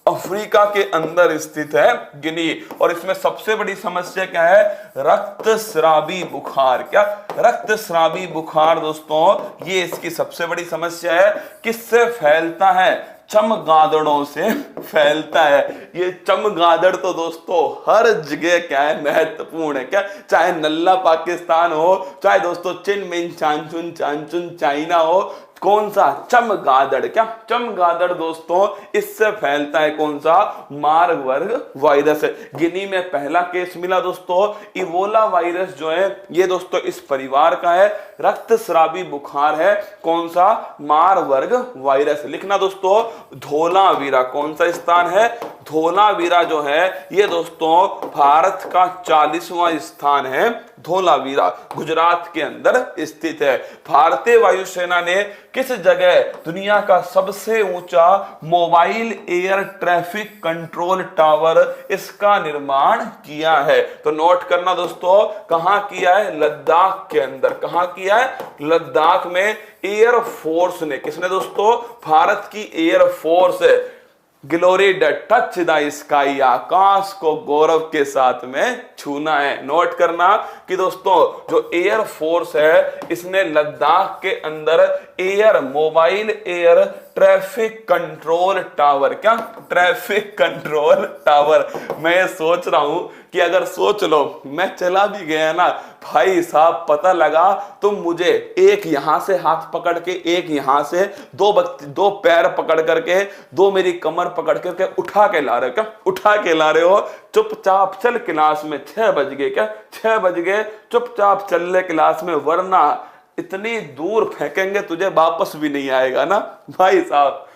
अफ्रीका के अंदर स्थित है गिनी। और इसमें सबसे बड़ी समस्या क्या है? रक्तस्रावी बुखार। क्या रक्तस्रावी बुखार दोस्तों ये इसकी सबसे बड़ी समस्या है। किससे फैलता है? चमगादड़ों से फैलता है। ये चमगादड़ तो दोस्तों हर जगह क्या है, महत्वपूर्ण है। क्या, चाहे नल्ला पाकिस्तान हो, चाहे दोस्तों चिनमिन चांचुन चांचुन चाइना हो, कौन सा, चमगादड़। क्या, चमगादड़ दोस्तों इससे फैलता है कौन सा, मारबर्ग वायरस। गिनी में पहला केस मिला दोस्तों। इबोला वायरस जो है ये दोस्तों इस परिवार का है। रक्तस्रावी बुखार है, कौन सा, मारबर्ग वायरस। लिखना दोस्तों धोलावीरा, कौन सा स्थान है, धोलावीरा जो है ये दोस्तों भारत का 40वां स्थान है। धोलावीरा गुजरात के अंदर स्थित है। भारतीय वायुसेना ने किस जगह दुनिया का सबसे ऊंचा mobile air traffic control tower इसका निर्माण किया है? तो नोट करना दोस्तों, कहां किया है, लद्दाख के अंदर। कहां किया है, लद्दाख में। एयर फोर्स ने, किसने दोस्तों, भारत की एयर फोर्स है। Glory the touch the sky, आकाश को गौरव के साथ में छूना है। नोट करना कि दोस्तों जो एयर फोर्स है इसने लद्दाख के अंदर air mobile air traffic control tower, क्या, ट्रैफिक कंट्रोल टावर। मैं सोच रहा हूं कि अगर सोच लो मैं चला भी गया ना भाई साहब, पता लगा तो मुझे एक यहां से हाथ पकड़ के, एक यहां से, दो पैर पकड़ करके, दो मेरी कमर पकड़ करके उठा के ला रहे हो। क्या, उठा के ला रहे हो, चुपचाप चल क्लास में। 6 बज गए, क्या 6 बज गए, चुपचाप चल ले क्लास में, वरना इतनी दूर फेंकेंगे तुझे वापस भी नहीं आएगा ना भाई साहब।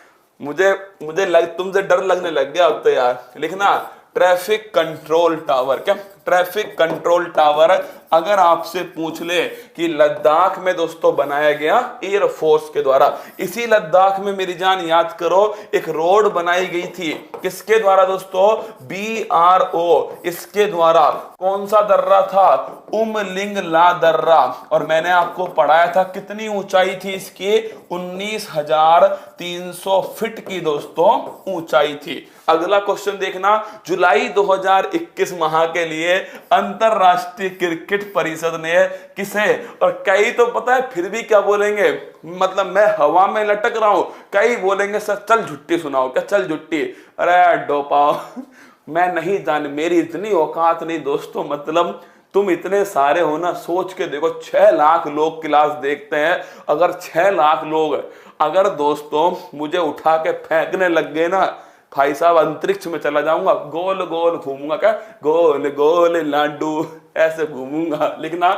मुझे तुमसे डर लगने लग गया अब तो यार। लिखना ट्रैफिक कंट्रोल टावर। क्या, ट्रैफिक कंट्रोल टावर अगर आपसे पूछ ले कि लद्दाख में दोस्तों बनाया गया एयर फोर्स के द्वारा। इसी लद्दाख में मेरी जान याद करो एक रोड बनाई गई थी, किसके द्वारा दोस्तों, BRO, इसके द्वारा। कौन सा दर्रा था, उमलिंग ला दर्रा। और मैंने आपको पढ़ाया था कितनी ऊंचाई थी इसकी, 19,300 फीट की दोस्तों ऊंचाई थी। अगला क्वेश्चन देखना, जुलाई 2021 माह के लिए अंतरराष्ट्रीय क्रिकेट परिषद ने किसे, और कई तो पता है फिर भी क्या बोलेंगे, मतलब मैं हवा में लटक रहा हूं, कई बोलेंगे सर चल झुट्टी सुनाओ। क्या, चल झुट्टी, अरे डोपा मैं नहीं जान, मेरी इतनी औकात नहीं दोस्तों। मतलब तुम इतने सारे हो ना, सोच के देखो 6 लाख लोग क्लास देखते हैं। अगर 6 लाख लोग अगर दोस्तों मुझे उठा के फेंकने लग गए ना भाई साहब, अंतरिक्ष में चला जाऊंगा, गोल गोल घूमूंगा। क्या, गोल गोल लाडू ऐसे घूमूंगा। लिखना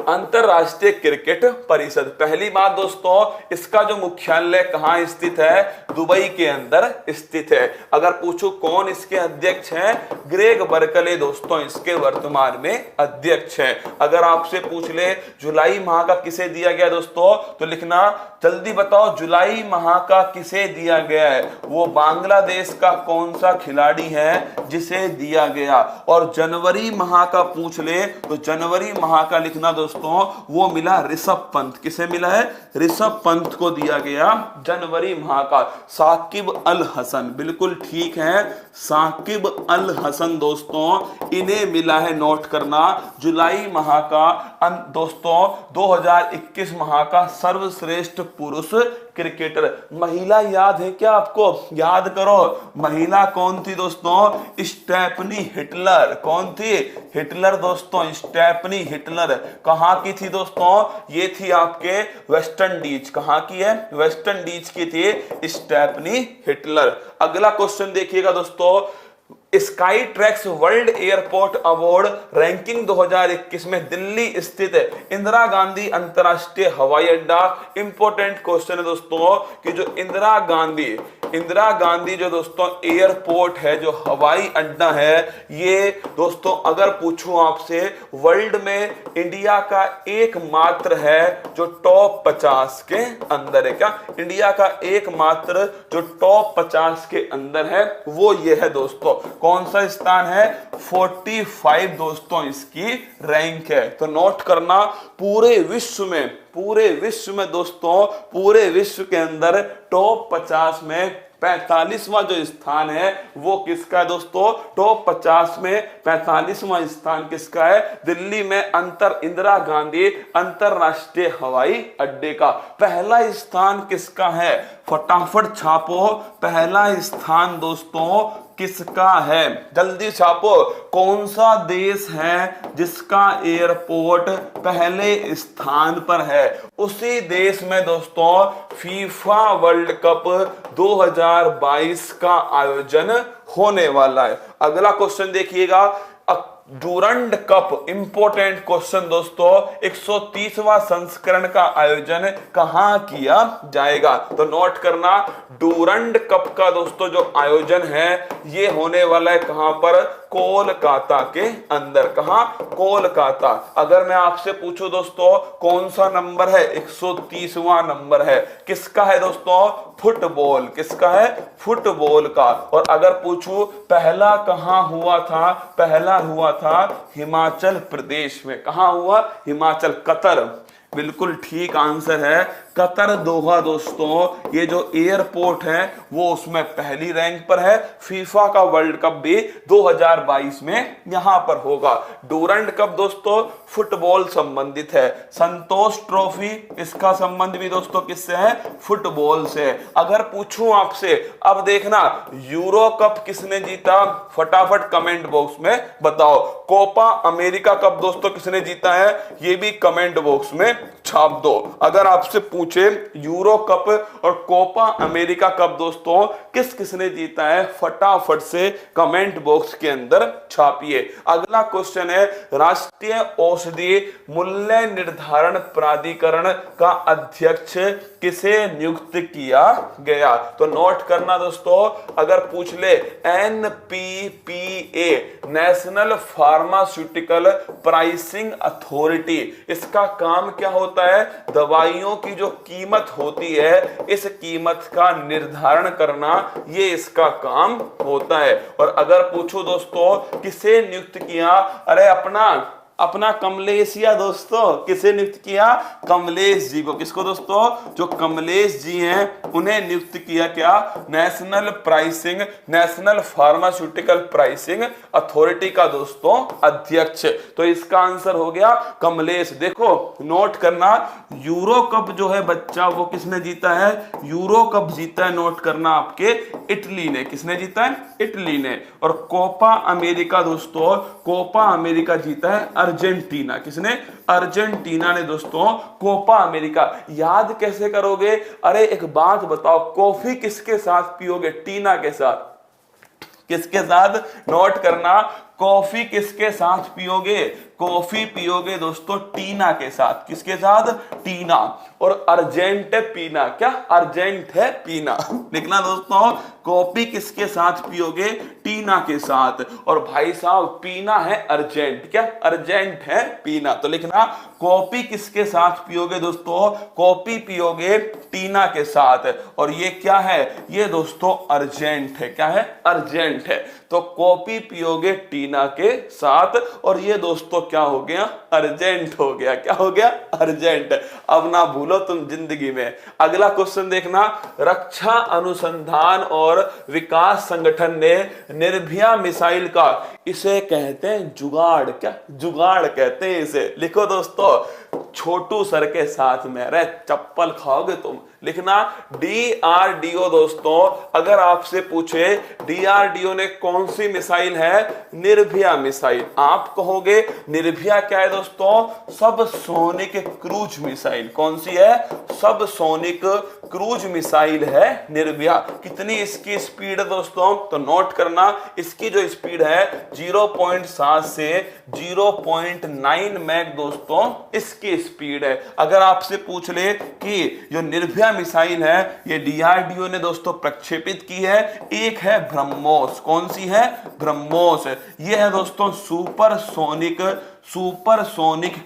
अंतरराष्ट्रीय क्रिकेट परिषद। पहली बात दोस्तों, इसका जो मुख्यालय कहां स्थित है, दुबई के अंदर स्थित है। अगर पूछो कौन इसके अध्यक्ष हैं, ग्रेग बर्कले दोस्तों इसके वर्तमान में अध्यक्ष हैं। अगर आपसे पूछ ले जुलाई माह का किसे दिया गया दोस्तों, तो लिखना जल्दी बताओ, जुलाई माह का किसे दिया गया है, वो बांग्लादेश का कौन सा खिलाड़ी है जिसे दिया गया। और जनवरी माह का पूछ ले तो जनवरी माह का लिखना दोस्तों, वो मिला ऋषभ पंत। किसे मिला है, ऋषभ पंत को दिया गया जनवरी माह का। साकिब अल हसन, बिल्कुल ठीक है, साकिब अल हसन दोस्तों इन्हें मिला है, नोट करना, जुलाई माह का दोस्तों 2021 माह का सर्वश्रेष्ठ पुरुष क्रिकेटर। महिला याद है क्या आपको, याद करो, महिला कौन थी दोस्तों, स्टेफनी हिटलर। कौन थी, हिटलर दोस्तों, स्टेफनी हिटलर। कहां की थी दोस्तों, ये थी आपके वेस्ट इंडीज। कहां की है, वेस्ट इंडीज की थी स्टेफनी हिटलर। अगला क्वेश्चन देखिएगा दोस्तों, sky tracks world airport award ranking 2021 में दिल्ली स्थित इंदिरा गांधी अंतरराष्ट्रीय हवाई अड्डा। इंपॉर्टेंट क्वेश्चन है दोस्तों कि जो इंदिरा गांधी जो दोस्तों एयरपोर्ट है, जो हवाई अड्डा है, ये दोस्तों अगर पूछूं आपसे वर्ल्ड में इंडिया का एकमात्र है जो टॉप 50 के अंदर है। क्या, इंडिया का एकमात्र जो टॉप 50 के अंदर है वो ये है दोस्तों। कौन सा स्थान है, 45 दोस्तों इसकी रैंक है। तो नोट करना, पूरे विश्व में दोस्तों, पूरे विश्व के अंदर टॉप 50 में 45वां जो स्थान है वो किसका है दोस्तों, टॉप 50 में 45वां स्थान किसका है, दिल्ली में इंदिरा गांधी अंतरराष्ट्रीय हवाई अड्डे का। पहला स्थान किसका है, फटाफट छापो, पहला स्थान दोस्तों किसका है, जल्दी छापो। कौन सा देश है जिसका एयरपोर्ट पहले स्थान पर है? उसी देश में दोस्तों फीफा वर्ल्ड कप 2022 का आयोजन होने वाला है। अगला क्वेश्चन देखिएगा, डूरंड कप, इंपॉर्टेंट क्वेश्चन दोस्तों, 130वां संस्करण का आयोजन कहां किया जाएगा? तो नोट करना, डूरंड कप का दोस्तों जो आयोजन है ये होने वाला है कहां पर? कोलकाता के अंदर। कहां? कोलकाता। अगर मैं आपसे पूछूं दोस्तों कौन सा नंबर है? 130वां नंबर है। किसका है दोस्तों? फुटबॉल। किसका है? फुटबॉल का। और अगर पूछूं पहला कहां हुआ था? पहला हुआ था हिमाचल प्रदेश में। कहां हुआ? हिमाचल, कतर। बिल्कुल ठीक आंसर है, कतर दोहा दोस्तों। ये जो एयरपोर्ट है वो उसमें पहली रैंक पर है। फीफा का वर्ल्ड कप भी 2022 में यहां पर होगा। डूरंड कप दोस्तों फुटबॉल संबंधित है। संतोष ट्रॉफी, इसका संबंध भी दोस्तों किससे है? फुटबॉल से। अगर पूछूं आपसे, अब देखना, यूरो कप किसने जीता? फटाफट कमेंट बॉक्स में बताओ। कोपा अमेरिका कप दोस्तों किसने जीता है? ये भी कमेंट बॉक्स में छाप दो। अगर आपसे पूछे यूरो कप और कोपा अमेरिका कप दोस्तों किस किसने जीता है, फटाफट से कमेंट बॉक्स के अंदर छापिए। अगला क्वेश्चन है, राष्ट्रीय औषधि मूल्य निर्धारण प्राधिकरण का अध्यक्ष किसे नियुक्त किया गया? तो नोट करना दोस्तों, अगर पूछ ले NPPA, national pharmaceutical pricing authority, इसका काम क्या होता है? दवाइयों की जो कीमत होती है, इस कीमत का निर्धारण करना, ये इसका काम होता है। और अगर पूछो दोस्तों किसे नियुक्त किया? अरे अपना कमलेशिया दोस्तों, किसे नियुक्त किया? कमलेश जी को। किसको दोस्तों? जो कमलेश जी हैं उन्हें नियुक्त किया क्या? नेशनल फार्मास्यूटिकल प्राइसिंग अथॉरिटी का दोस्तों अध्यक्ष। तो इसका आंसर हो गया कमलेश। देखो नोट करना, यूरो कप जो है बच्चा वो किसने जीता है? यूरो कप जीता है, नोट करना, आपके इटली ने। किसने जीता है? इटली ने। और कोपा अमेरिका दोस्तों, कोपा अमेरिका जीता है अर्जेंटीना। किसने? अर्जेंटीना ने दोस्तों कोपा अमेरिका। याद कैसे करोगे? अरे एक बात बताओ, कॉफी किसके साथ पियोगे? टीना के साथ। किसके साथ? नोट करना, कॉफी किसके साथ पियोगे? कॉफी पियोगे दोस्तों टीना के साथ। किसके साथ? टीना। और अर्जेंट है पीना। क्या? अर्जेंट है पीना। लिखना दोस्तों, कॉफी किसके साथ पियोगे? टीना के साथ। और भाई साहब पीना है अर्जेंट। क्या? अर्जेंट है पीना। तो लिखना, कॉफी किसके साथ पियोगे दोस्तों? कॉफी पियोगे टीना के साथ। और ये क्या है? ये दोस्तों अर्जेंट है। क्या है? अर्जेंट है। तो कॉफी पियोगे टीना के साथ, और ये दोस्तों क्या हो गया? अर्जेंट हो गया। क्या हो गया? अर्जेंट। अब ना भूलो तुम जिंदगी में। अगला क्वेश्चन देखना, रक्षा अनुसंधान और विकास संगठन ने निर्भया मिसाइल का, इसे कहते हैं जुगाड़। क्या? जुगाड़ कहते हैं इसे। लिखो दोस्तों, छोटू सर के साथ में, अरे चप्पल खाओगे तुम। लिखना DRDO दोस्तों। अगर आपसे पूछे DRDO ने कौन सी मिसाइल है? निर्भया मिसाइल। आप कहोगे निर्भया क्या है दोस्तों? सब सोनिक क्रूज मिसाइल। कौन सी है? सब सोनिक क्रूज मिसाइल है निर्भया। कितनी इसकी स्पीड है दोस्तों? तो नोट करना, इसकी जो स्पीड है 0.7 से 0.9 मैक दोस्तों इसकी स्पीड है। अगर आपसे पूछ ले कि जो निर्भया मिसाइल है ये DRDO ने दोस्तों प्रक्षेपित की है, एक है ब्रह्मोस। कौन सी है? ब्रह्मोस। ये है दोस्तों सुपरसोनिक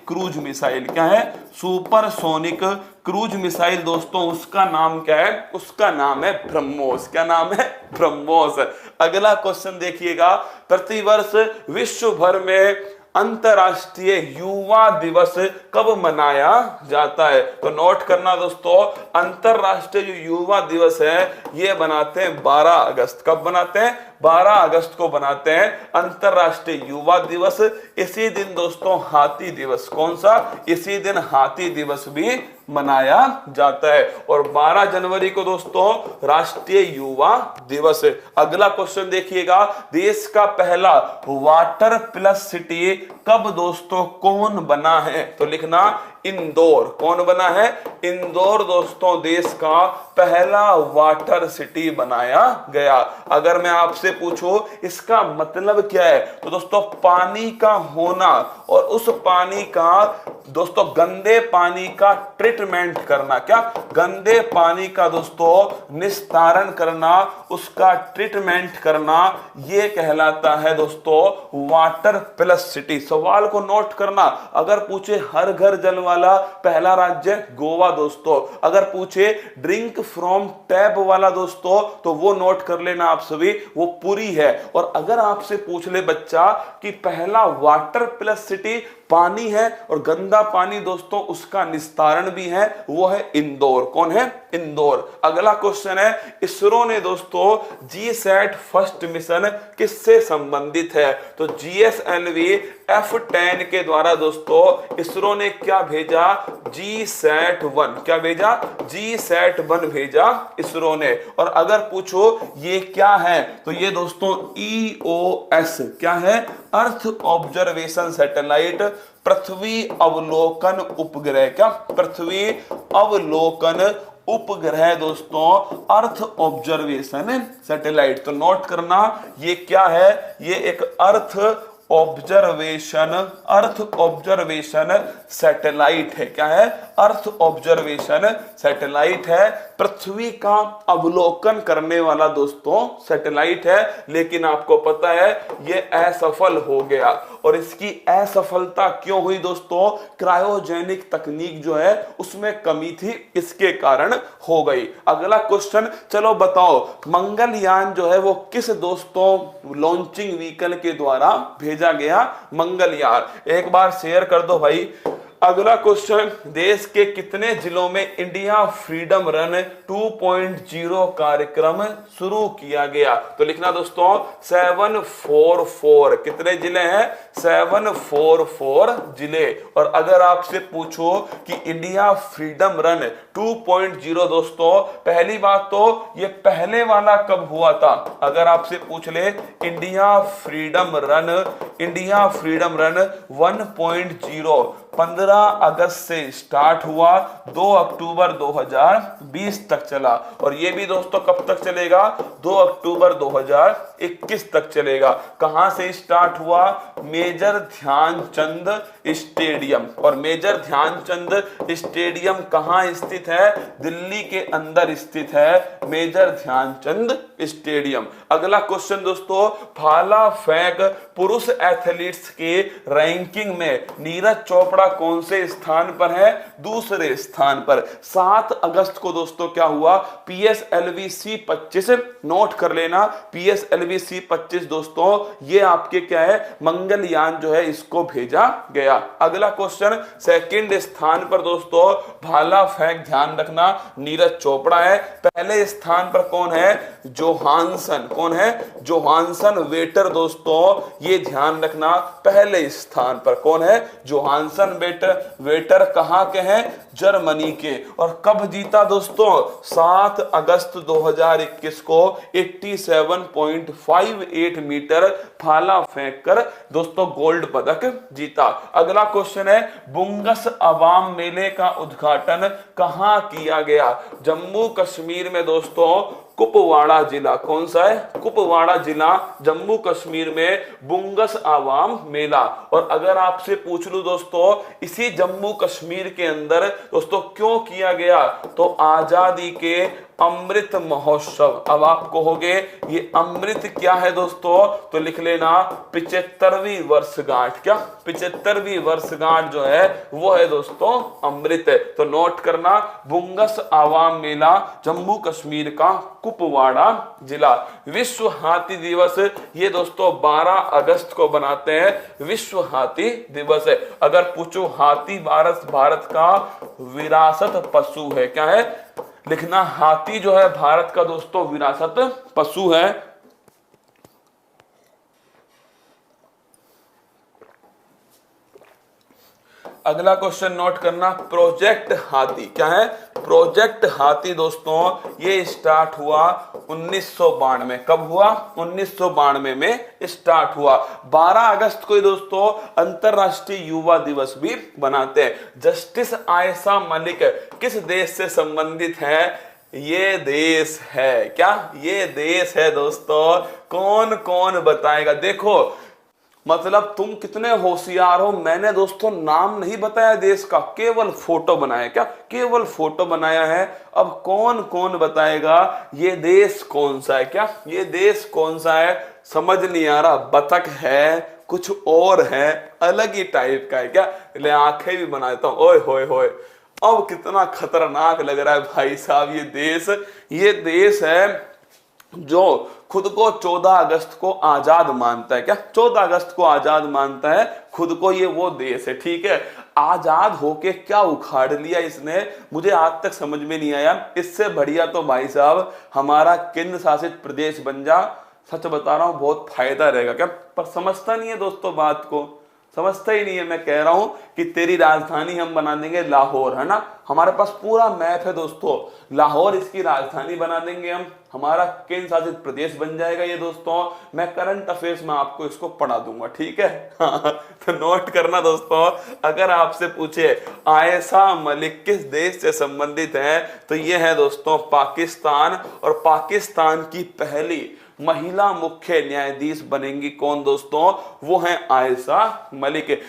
क्रूज मिसाइल। क्या है? सुपरसोनिक क्रूज मिसाइल दोस्तों, उसका नाम क्या है? उसका नाम है ब्रह्मोस। क्या नाम है? ब्रह्मोस। अगला क्वेश्चन देखिएगा, प्रतिवर्ष विश्व भर में अंतरराष्ट्रीय युवा दिवस कब मनाया जाता है? तो नोट करना दोस्तों, अंतरराष्ट्रीय जो युवा दिवस है ये बनाते हैं 12 अगस्त। कब बनाते हैं? 12 अगस्त को बनाते हैं अंतरराष्ट्रीय युवा दिवस। इसी दिन दोस्तों हाथी दिवस। कौन सा? इसी दिन हाथी दिवस भी मनाया जाता है। और 12 जनवरी को दोस्तों राष्ट्रीय युवा दिवस है। अगला क्वेश्चन देखिएगा, देश का पहला वाटर प्लस सिटी कब दोस्तों कौन बना है? तो लिखना इंदौर। कौन बना है? इंदौर दोस्तों देश का पहला वाटर सिटी बनाया गया। अगर मैं आपसे पूछूं इसका मतलब क्या है, तो दोस्तों पानी का होना और उस पानी का दोस्तों गंदे पानी का ट्रीटमेंट करना, क्या गंदे पानी का दोस्तों निस्तारण करना, उसका ट्रीटमेंट करना, ये कहलाता है दोस्तों वाटर प्लस सिटी। सवाल को नोट करना, अगर पूछे हर घर जल वाला पहला राज्य गोवा दोस्तों, अगर पूछे ड्रिंक फ्रॉम टैप वाला दोस्तों तो वो नोट कर लेना आप सभी, वो पुरी है। और अगर आपसे पूछ ले बच्चा कि पहला वाटर प्लस सिटी पानी है और गंदा पानी दोस्तों उसका निस्तारण भी है, वो है इंदौर। कौन है? इंदौर। अगला क्वेश्चन है, इसरो ने दोस्तों जीसैट फर्स्ट मिशन किससे संबंधित है? तो GSLV F10 के द्वारा दोस्तों इसरो ने क्या भेजा? GSAT-1। क्या भेजा? GSAT-1 भेजा इसरो ने। और अगर पूछो ये क्या है, तो ये दोस्तों EOS क्या है? अर्थ ऑब्जर्वेशन सैटेलाइट, पृथ्वी अवलोकन उपग्रह। क्या? पृथ्वी अवलोकन उपग्रह दोस्तों, अर्थ ऑब्जर्वेशन सैटेलाइट। तो नोट करना ये क्या है? ये एक अर्थ ऑब्जर्वेशन सैटेलाइट है। क्या है? अर्थ ऑब्जर्वेशन सैटेलाइट है, पृथ्वी का अवलोकन करने वाला दोस्तों सैटेलाइट है। लेकिन आपको पता है ये असफल हो गया। और इसकी असफलता क्यों हुई दोस्तों? क्रायोजेनिक तकनीक जो है उसमें कमी थी, इसके कारण हो गई। अगला क्वेश्चन, चलो बताओ मंगलयान जो है वो किस दोस्तों लॉन्चिंग व्हीकल के द्वारा भेजा गया? मंगलयान। एक बार शेयर कर दो भाई। अगला क्वेश्चन, देश के कितने जिलों में इंडिया फ्रीडम रन 2.0 कार्यक्रम शुरू किया गया? तो लिखना दोस्तों 744। कितने जिले हैं? 744 जिले। और अगर आपसे पूछो कि इंडिया फ्रीडम रन 2.0 दोस्तों, पहली बात तो ये पहले वाला कब हुआ था? अगर आपसे पूछ ले इंडिया फ्रीडम रन 1.0 15 अगस्त से स्टार्ट हुआ, 2 अक्टूबर 2020 तक चला। और ये भी दोस्तों कब तक चलेगा? 2 अक्टूबर 2021 तक चलेगा। कहां से स्टार्ट हुआ? Major Dhyan Chand stadium. और मेजर ध्यानचंद स्टेडियम कहां स्थित है? दिल्ली के अंदर स्थित है मेजर ध्यानचंद स्टेडियम। अगला क्वेश्चन दोस्तों, भाला फेंक पुरुष एथलीट्स के रैंकिंग में नीरज चोपड़ा कौन से स्थान पर है? दूसरे स्थान पर। 7 अगस्त को दोस्तों क्या हुआ? PSLV C-25 नोट कर लेना। PSLV C-25 दोस्तों ये आपके क्या है? मंगलयान जो है इसको भेजा गया। अगला क्वेश्चन, सेकंड स्थान पर दोस्तों भाला फेंक ध्यान रखना नीरज चोपड़ा है। पहले स्थान पर कौन है? जोहानसन। कौन है? जोहानसन वेटर दोस्तों, ये ध्यान रखना पहले स्थान पर। कौन है? जोहानसन वेटर कहां के हैं? जर्मनी के। और कब जीता दोस्तों? 7 अगस्त 2021 को 87.58 मीटर भाला फेंककर दोस्तों गोल्ड पदक जीता। अगला क्वेश्चन है, बुंगस अवाम मेले का उद्घाटन कहां किया गया? जम्मू कश्मीर में दोस्तों कुपवाड़ा जिला। कौन सा है? कुपवाड़ा जिला, जम्मू कश्मीर में बुंगस आवाम मेला। और अगर आपसे पूछ लूं दोस्तों इसी जम्मू कश्मीर के अंदर दोस्तों क्यों किया गया? तो आजादी के अमृत महोत्सव। अब आप कहोगे ये अमृत क्या है दोस्तों? तो लिख लेना 75वीं वर्षगांठ। क्या? 75वीं वर्षगांठ जो है वो है दोस्तों अमृत। तो नोट करना बुंगस आवाम मेला जम्मू कश्मीर का कुपवाड़ा जिला। विश्व हाथी दिवस ये दोस्तों 12 अगस्त को बनाते हैं, विश्व हाथी दिवस है। अगर पूछो हाथी भारत का विरासत पशु है। क्या है? लिखना हाथी जो है भारत का दोस्तों विरासत पशु है। अगला क्वेश्चन नोट करना, प्रोजेक्ट हाथी क्या है? प्रोजेक्ट हाथी दोस्तों ये स्टार्ट हुआ 1992। कब हुआ? 1992 में स्टार्ट हुआ। 12 अगस्त को दोस्तों अंतरराष्ट्रीय युवा दिवस भी बनाते हैं। जस्टिस आयशा मलिक किस देश से संबंधित है? ये देश है क्या? ये देश है दोस्तों। कौन कौन बताएगा? देखो मतलब तुम कितने होशियार हो, मैंने दोस्तों नाम नहीं बताया देश का, केवल फोटो बनाया। क्या? केवल फोटो बनाया है। अब कौन कौन बताएगा ये देश कौन सा है? क्या ये देश कौन सा है? समझ नहीं आ रहा। बतख है, कुछ और है, अलग ही टाइप का है क्या? ले आंखें भी बना देता हूं। ओए होए होए, अब कितना खतरनाक लग रहा है भाई साहब ये देश है जो खुद को 14 अगस्त को आजाद मानता है। क्या? 14 अगस्त को आजाद मानता है खुद को। ये वो देश है, ठीक है। आजाद होके क्या उखाड़ लिया इसने, मुझे आज तक समझ में नहीं आया। इससे बढ़िया तो भाई साहब हमारा केंद्र शासित प्रदेश बन जा। सच बता रहा हूं, बहुत फायदा रहेगा। क्या? पर समझता नहीं है दोस्तों, बात को समझता ही नहीं है। मैं कह रहा हूं कि तेरी राजधानी हम बना देंगे लाहौर, है ना। हमारे पास पूरा मैप है दोस्तों, लाहौर इसकी राजधानी बना देंगे हम, हमारा केंद्र शासित प्रदेश बन जाएगा ये दोस्तों। मैं करंट अफेयर्स में आपको इसको पढ़ा दूंगा, ठीक है। तो नोट करना दोस्तों, अगर आपसे पूछे आयशा मलिक किस देश से संबंधित है तो ये है दोस्तों पाकिस्तान। और पाकिस्तान की पहली महिला मुख्य न्यायाधीश बनेंगी कौन दोस्तों? वो है आयशा मलिक।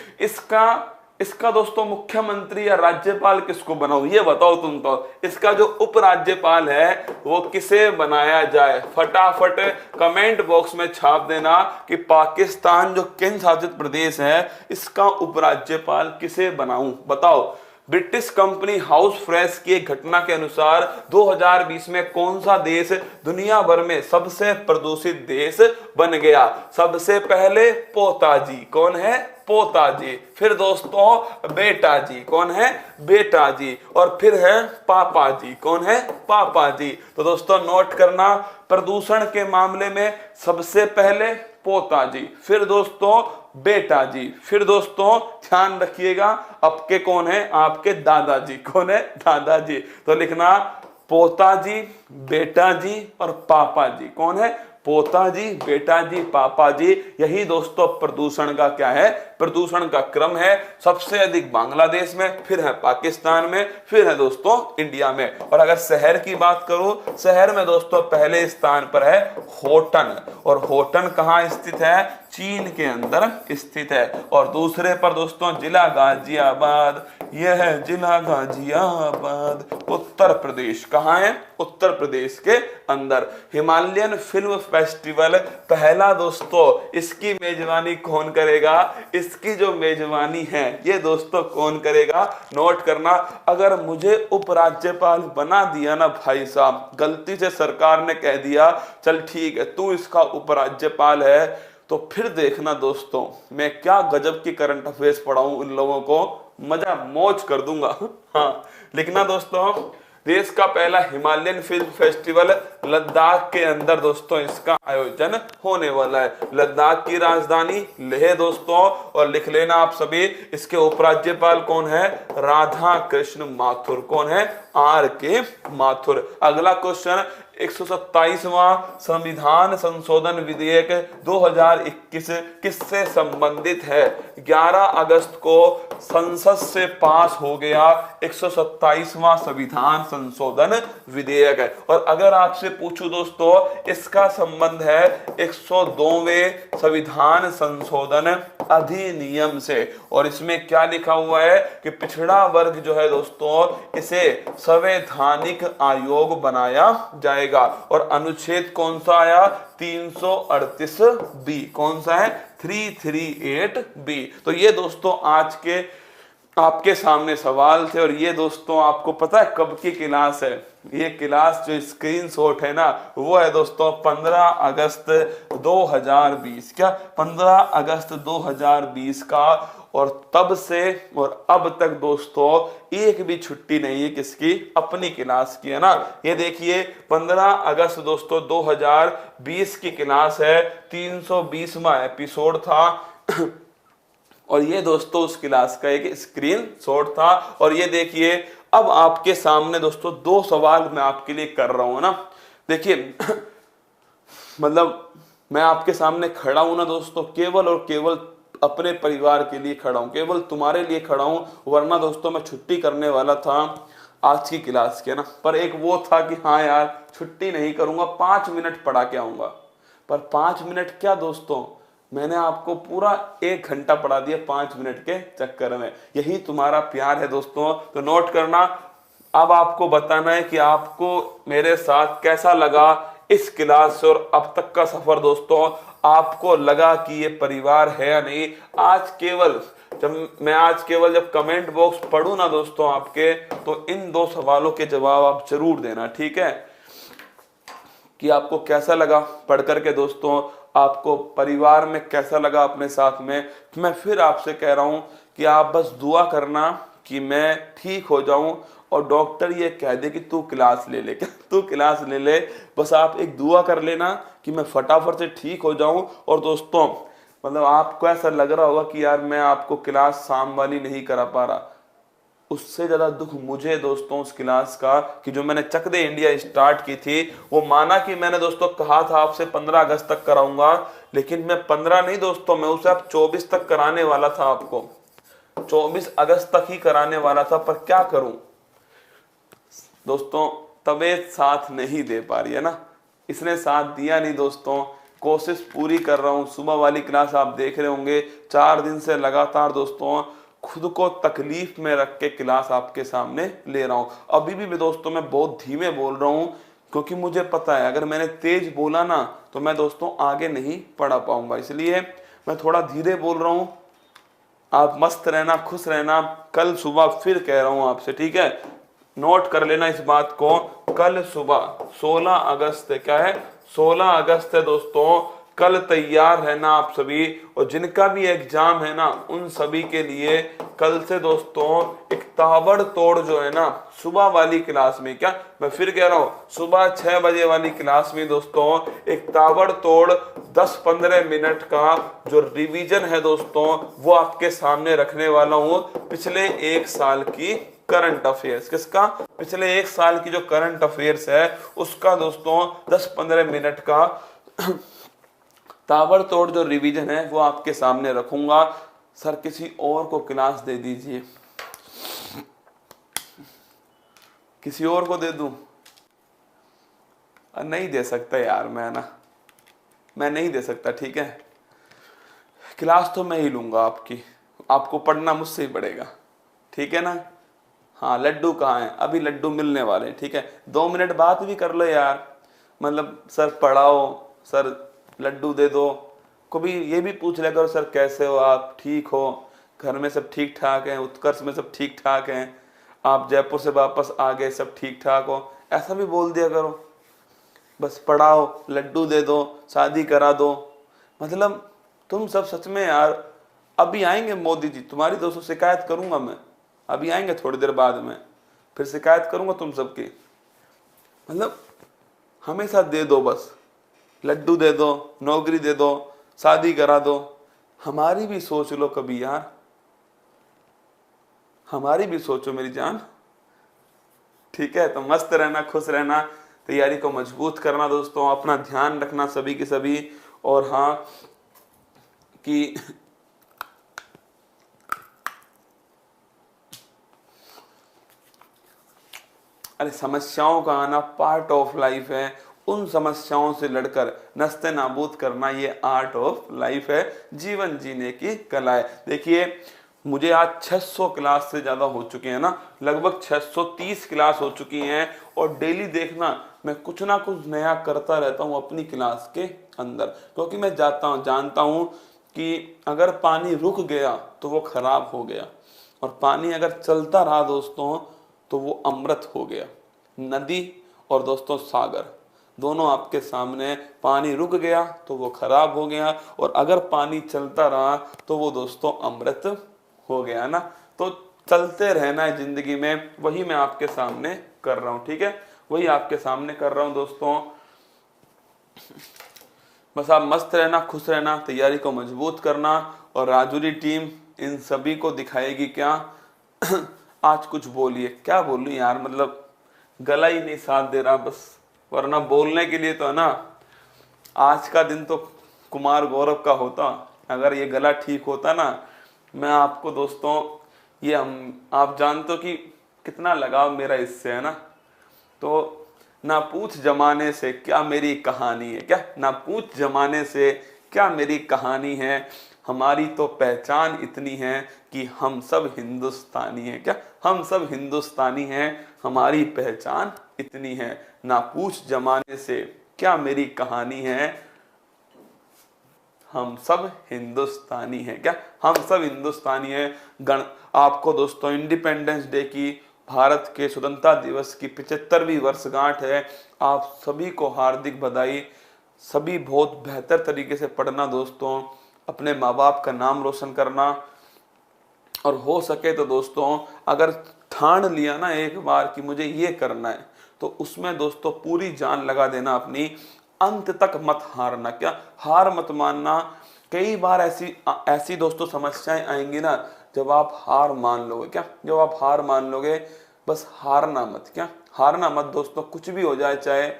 इसका दोस्तों मुख्यमंत्री या राज्यपाल किसको बनाओ ये बताओ तुम तो। इसका जो उपराज्यपाल है वो किसे बनाया जाए? फटाफट कमेंट बॉक्स में छाप देना कि पाकिस्तान जो केंद्र शासित प्रदेश है इसका उपराज्यपाल किसे बनाऊं, बताओ। ब्रिटिश कंपनी हाउस फ्रेश की एक घटना के अनुसार 2020 में कौन सा देश दुनिया भर में सबसे प्रदूषित देश बन गया? सबसे पहले पोताजी। कौन है? पोताजी। फिर दोस्तों बेटाजी। कौन है? बेटाजी। और फिर है पापाजी। कौन है? पापाजी। तो दोस्तों नोट करना, प्रदूषण के मामले में सबसे पहले पोताजी, फिर दोस्तों बेटाजी, फिर दोस्तों ध्यान रखिएगा आपके कौन है? आपके दादाजी। कौन है? दादाजी। तो लिखना पोताजी, बेटाजी और पापाजी। कौन है? पोताजी, बेटाजी, पापाजी। यही दोस्तों प्रदूषण का क्या है? प्रदूषण का क्रम है। सबसे अधिक बांग्लादेश में, फिर है पाकिस्तान में, फिर है दोस्तों इंडिया में। और अगर शहर की बात करूं, शहर में दोस्तों पहले स्थान पर है होटन। और होटन कहां स्थित है? चीन के अंदर स्थित है। और दूसरे पर दोस्तों जिला गाजियाबाद। यह है जिला गाजियाबाद, उत्तर प्रदेश। कहां है? उत्तर प्रदेश के अंदर। हिमालयन फिल्म फेस्टिवल पहला दोस्तों इसकी मेजबानी कौन करेगा? इसकी जो मेजबानी है ये दोस्तों कौन करेगा? नोट करना। अगर मुझे उपराज्यपाल बना दिया ना भाई साहब, गलती से सरकार ने कह दिया चल ठीक है तू इसका उपराज्यपाल है, तो फिर देखना दोस्तों मैं क्या गजब की करंट अफेयर्स पढ़ाऊं उन लोगों को, मजा मौज कर दूंगा। हाँ लिखना दोस्तों, देश का पहला हिमालयन फिल्म फेस्टिवल लद्दाख के अंदर दोस्तों इसका आयोजन होने वाला है। लद्दाख की राजधानी लेह दोस्तों। और लिख लेना आप सभी, इसके उपराज्यपाल कौन है? राधा कृष्ण माथुर। कौन है? आर के माथुर। अगला क्वेश्चन, 127वां संविधान संशोधन विधेयक 2021 किससे संबंधित है? 11 अगस्त को संसद से पास हो गया 127वां संविधान संशोधन विधेयक है। और अगर आपसे पूछूं दोस्तों, इसका संबंध है 102वें संविधान संशोधन अधिनियम से। और इसमें क्या लिखा हुआ है कि पिछड़ा वर्ग जो है दोस्तों इसे संवैधानिक आयोग बनाया जाएगा। और अनुच्छेद कौन सा आया? 338B। कौन सा है? 338B। तो ये दोस्तों आज के आपके सामने सवाल थे। और ये दोस्तों आपको पता है कब की क्लास है? ये क्लास जो स्क्रीनशॉट है ना वो है दोस्तों 15 अगस्त 2020। क्या? 15 अगस्त 2020 का। और तब से और अब तक दोस्तों एक भी छुट्टी नहीं है किसकी? अपनी क्लास की, है ना। ये देखिए 15 अगस्त दोस्तों 2020 की क्लास है, 320वां एपिसोड था। और ये दोस्तों उस क्लास का एक स्क्रीन शॉट था। और ये देखिए अब आपके सामने दोस्तों 2 सवाल मैं आपके लिए कर रहा हूं ना। देखिए मतलब मैं आपके सामने खड़ा हूं ना दोस्तों, केवल और केवल अपने परिवार के लिए खड़ा हूं, केवल तुम्हारे लिए खड़ा हूं। वरना दोस्तों मैं छुट्टी करने वाला था आज की क्लास के ना, पर एक वो था कि हाँ यार छुट्टी नहीं करूंगा, 5 मिनट पढ़ा के आऊंगा। पर 5 मिनट क्या दोस्तों, मैंने आपको पूरा 1 घंटा पढ़ा दिया 5 मिनट के चक्कर में। यही तुम्हारा प्यार है दोस्तों। तो नोट करना, अब आपको बताना है कि आपको मेरे साथ कैसा लगा इस क्लास से और अब तक का सफर। दोस्तों आपको लगा कि ये परिवार है या नहीं। आज केवल जब कमेंट बॉक्स पढ़ूं ना दोस्तों आपके, तो इन 2 सवालों के जवाब आप जरूर देना, ठीक है, कि आपको कैसा लगा पढ़ करके। दोस्तों आपको परिवार में कैसा लगा अपने साथ में। मैं फिर आपसे कह रहा हूं कि आप बस दुआ करना कि मैं ठीक हो जाऊं और डॉक्टर ये कह दे कि तू क्लास ले ले, क्या तू क्लास ले ले। बस आप एक दुआ कर लेना कि मैं फटाफट से ठीक हो जाऊं। और दोस्तों मतलब आपको ऐसा लग रहा होगा कि यार मैं आपको क्लास शाम वाली नहीं करा पा रहा, उससे ज्यादा दुख मुझे दोस्तों उस क्लास का कि जो मैंने चक दे इंडिया स्टार्ट की थी, वो माना कि मैंने दोस्तों कहा था आपसे 15 अगस्त तक कराऊंगा, लेकिन मैं 15 नहीं दोस्तों, मैं उसे अब 24 तक कराने वाला था, आपको 24 अगस्त तक ही कराने वाला था। पर क्या करूं दोस्तों, तबीयत साथ नहीं दे पा रही है ना, इसने साथ दिया नहीं दोस्तों। कोशिश पूरी कर रहा हूं। सुबह वाली क्लास आप देख रहे होंगे, 4 दिन से लगातार दोस्तों खुद को तकलीफ में रख के क्लास आपके सामने ले रहा हूं। अभी भी दोस्तों मैं बहुत धीमे बोल रहा हूं, क्योंकि मुझे पता है अगर मैंने तेज बोला ना तो मैं दोस्तों आगे नहीं पढ़ा पाऊंगा, इसलिए मैं थोड़ा धीरे बोल रहा हूं। आप मस्त रहना, खुश रहना। कल सुबह फिर कह रहा हूं आपसे, ठीक है, नोट कर लेना इस बात को। कल सुबह 16 अगस्त है, क्या है, 16 अगस्त है दोस्तों। कल तैयार रहना आप सभी, और जिनका भी एग्जाम है ना उन सभी के लिए कल से दोस्तों एक ताबड़तोड़ जो है ना सुबह वाली क्लास में, क्या मैं फिर कह रहा हूं, सुबह 6 बजे वाली क्लास में दोस्तों एक ताबड़तोड़ 10-15 मिनट का जो रिवीजन है दोस्तों वो आपके सामने रखने वाला हूं। पिछले 1 साल की करंट अफेयर्स, किसका, पिछले 1 साल की जो करंट अफेयर्स है उसका दोस्तों 10-15 मिनट का ताबड़तोड़ जो रिवीजन है वो आपके सामने रखूंगा। सर किसी और को क्लास दे दीजिए, किसी और को दे दूं? नहीं दे सकता यार, मैं नहीं दे सकता, ठीक है, क्लास तो मैं ही लूंगा आपकी, आपको पढ़ना मुझसे ही पड़ेगा, ठीक है ना। हाँ लड्डू कहाँ है, अभी लड्डू मिलने वाले हैं, ठीक है, 2 मिनट बात भी कर लो यार, मतलब सर पढ़ाओ, सर लड्डू दे दो। कभी ये भी पूछ लिया करो, सर कैसे हो आप, ठीक हो, घर में सब ठीक ठाक हैं, उत्कर्ष में सब ठीक ठाक हैं, आप जयपुर से वापस आ गए, सब ठीक ठाक हो, ऐसा भी बोल दिया करो। बस पढ़ाओ, लड्डू दे दो, शादी करा दो। मतलब तुम सब सच में यार, अभी आएंगे मोदी जी, तुम्हारी दोस्तों शिकायत करूंगा मैं, अभी आएंगे थोड़ी देर बाद में, फिर शिकायत करूंगा तुम सबकी। मतलब हमेशा दे दो, बस लड्डू दे दो, नौकरी दे दो, शादी करा दो। हमारी भी सोच लो कभी यार, हमारी भी सोचो मेरी जान, ठीक है। तो मस्त रहना, खुश रहना, तैयारी को मजबूत करना दोस्तों, अपना ध्यान रखना सभी की सभी। और हाँ कि अरे समस्याओं का आना पार्ट ऑफ लाइफ है, उन समस्याओं से लड़कर नस्ते नाबूद करना ये आर्ट ऑफ लाइफ है, जीवन जीने की कला है। देखिए मुझे आज 600 क्लास से ज्यादा हो चुके हैं ना, लगभग 630 क्लास हो चुकी हैं, और डेली देखना मैं कुछ ना कुछ नया करता रहता हूं अपनी क्लास के अंदर, क्योंकि मैं जानता हूं कि अगर पानी रुक गया तो वो खराब हो गया, और पानी अगर चलता रहा दोस्तों तो वो अमृत हो गया। नदी और दोस्तों सागर दोनों आपके सामने, पानी रुक गया तो वो खराब हो गया, और अगर पानी चलता रहा तो वो दोस्तों अमृत हो गया ना। तो चलते रहना है जिंदगी में, वही मैं आपके सामने कर रहा हूं, ठीक है, वही आपके सामने कर रहा हूं दोस्तों। बस आप मस्त रहना, खुश रहना, तैयारी को मजबूत करना, और राजूरी टीम इन सभी को दिखाएगी क्या? आज कुछ बोलिए। क्या बोलूं यार, मतलब गला ही नहीं साथ दे रहा बस, वरना बोलने के लिए तो है ना। आज का दिन तो कुमार गौरव का होता, अगर ये गला ठीक होता ना। मैं आपको दोस्तों, ये आप जानते हो कि कितना लगाव मेरा इससे है ना। तो ना पूछ जमाने से क्या मेरी कहानी है, क्या ना पूछ जमाने से क्या मेरी कहानी है, हमारी तो पहचान इतनी है कि हम सब हिंदुस्तानी हैं। क्या हम सब हिंदुस्तानी हैं, हमारी पहचान इतनी है। ना पूछ जमाने से क्या मेरी कहानी है, हम सब हिंदुस्तानी हैं। क्या हम सब हिंदुस्तानी हैं। आपको दोस्तों इंडिपेंडेंस डे की, भारत के स्वतंत्रता दिवस की 75वीं वर्षगांठ है। आप सभी को हार्दिक बधाई। सभी बहुत बेहतर तरीके से पढ़ना दोस्तों, अपने माँ बाप का नाम रोशन करना, और हो सके तो दोस्तों अगर ठान लिया ना एक बार कि मुझे ये करना है, तो उसमें दोस्तों पूरी जान लगा देना अपनी, अंत तक मत हारना। क्या हार मत मानना। कई बार ऐसी दोस्तों समस्याएं आएंगी ना, जब आप हार मान लोगे। क्या जब आप हार मान लोगे, बस हारना मत। क्या हारना मत दोस्तों, कुछ भी हो जाए। चाहे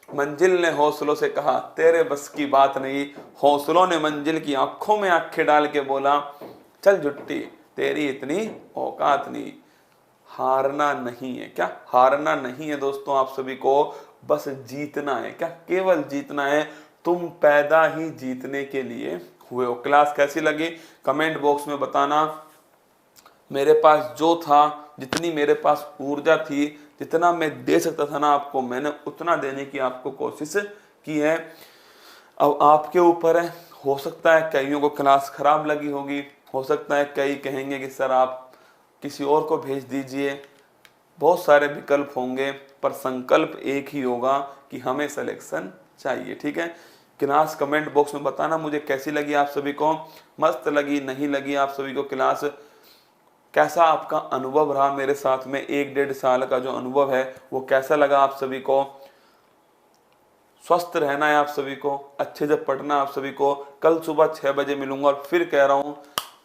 मंजिल ने हौसलों से कहा तेरे बस की बात नहीं, हौसलों ने मंजिल की आंखों में आंखें डाल के बोला चल जुट्टी तेरी इतनी औकात नहीं। हारना नहीं है। क्या हारना नहीं है दोस्तों, आप सभी को बस जीतना है। क्या केवल जीतना है। तुम पैदा ही जीतने के लिए हुए हो। क्लास कैसी लगी कमेंट बॉक्स में बताना। मेरे पास जो था, जितनी मेरे पास ऊर्जा थी, जितना मैं दे सकता था ना आपको, मैंने उतना देने की आपको कोशिश की है। अब आपके ऊपर है। हो सकता है कईयों को क्लास खराब लगी होगी, हो सकता है कई कहेंगे कि सर आप किसी और को भेज दीजिए। बहुत सारे विकल्प होंगे, पर संकल्प एक ही होगा कि हमें सिलेक्शन चाहिए। ठीक है, क्लास कमेंट बॉक्स में बताना मुझे कैसी लगी आप सभी को। मस्त लगी, नहीं लगी आप सभी को क्लास, कैसा आपका अनुभव रहा मेरे साथ में, 1-1.5 साल का जो अनुभव है वो कैसा लगा आप सभी को। स्वस्थ रहना है आप सभी को, अच्छे से पढ़ना आप सभी को। कल सुबह 6 बजे मिलूंगा, और फिर कह रहा हूं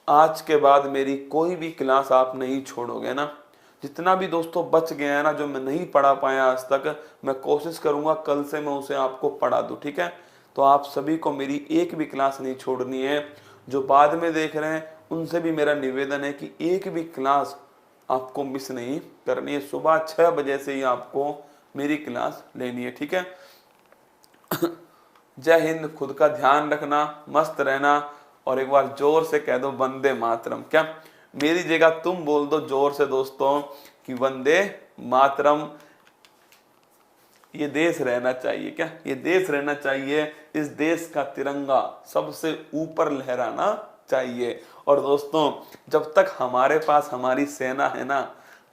आज के बाद मेरी कोई भी क्लास आप नहीं छोड़ोगे ना। जितना भी दोस्तों बच गया है ना, जो मैं नहीं पढ़ा पाया आज तक, मैं कोशिश करूंगा कल से मैं उसे आपको पढ़ा दूं। ठीक है, तो आप सभी को मेरी एक भी क्लास नहीं छोड़नी है। जो बाद में देख रहे हैं उनसे भी मेरा निवेदन है कि एक भी क्लास आपको मिस नहीं करनी है। सुबह 6 बजे से ही आपको मेरी क्लास लेनी है। ठीक है, जय हिंद। खुद का ध्यान रखना, मस्त रहना, और एक बार जोर से कह दो वंदे मातरम। क्या मेरी जगह तुम बोल दो जोर से दोस्तों कि वंदे मातरम। ये देश रहना चाहिए। क्या ये देश रहना चाहिए। इस देश का तिरंगा सबसे ऊपर लहराना चाहिए। और दोस्तों जब तक हमारे पास हमारी सेना है ना,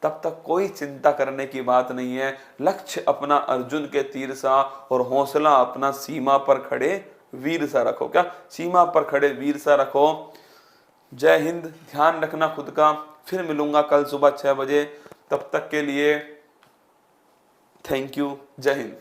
तब तक कोई चिंता करने की बात नहीं है। लक्ष्य अपना अर्जुन के तीर सा, और हौसला अपना सीमा पर खड़े वीर सा रखो। क्या सीमा पर खड़े वीर सा रखो। जय हिंद। ध्यान रखना खुद का। फिर मिलूंगा कल सुबह 6 बजे। तब तक के लिए थैंक यू। जय हिंद।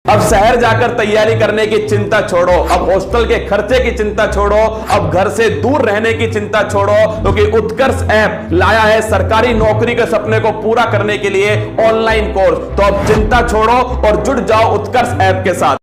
अब शहर जाकर तैयारी करने की चिंता छोड़ो, अब हॉस्टल के खर्चे की चिंता छोड़ो, अब घर से दूर रहने की चिंता छोड़ो, क्योंकि उत्कर्ष ऐप लाया है सरकारी नौकरी के सपने को पूरा करने के लिए ऑनलाइन कोर्स। तो अब चिंता छोड़ो और जुड़ जाओ उत्कर्ष ऐप के साथ।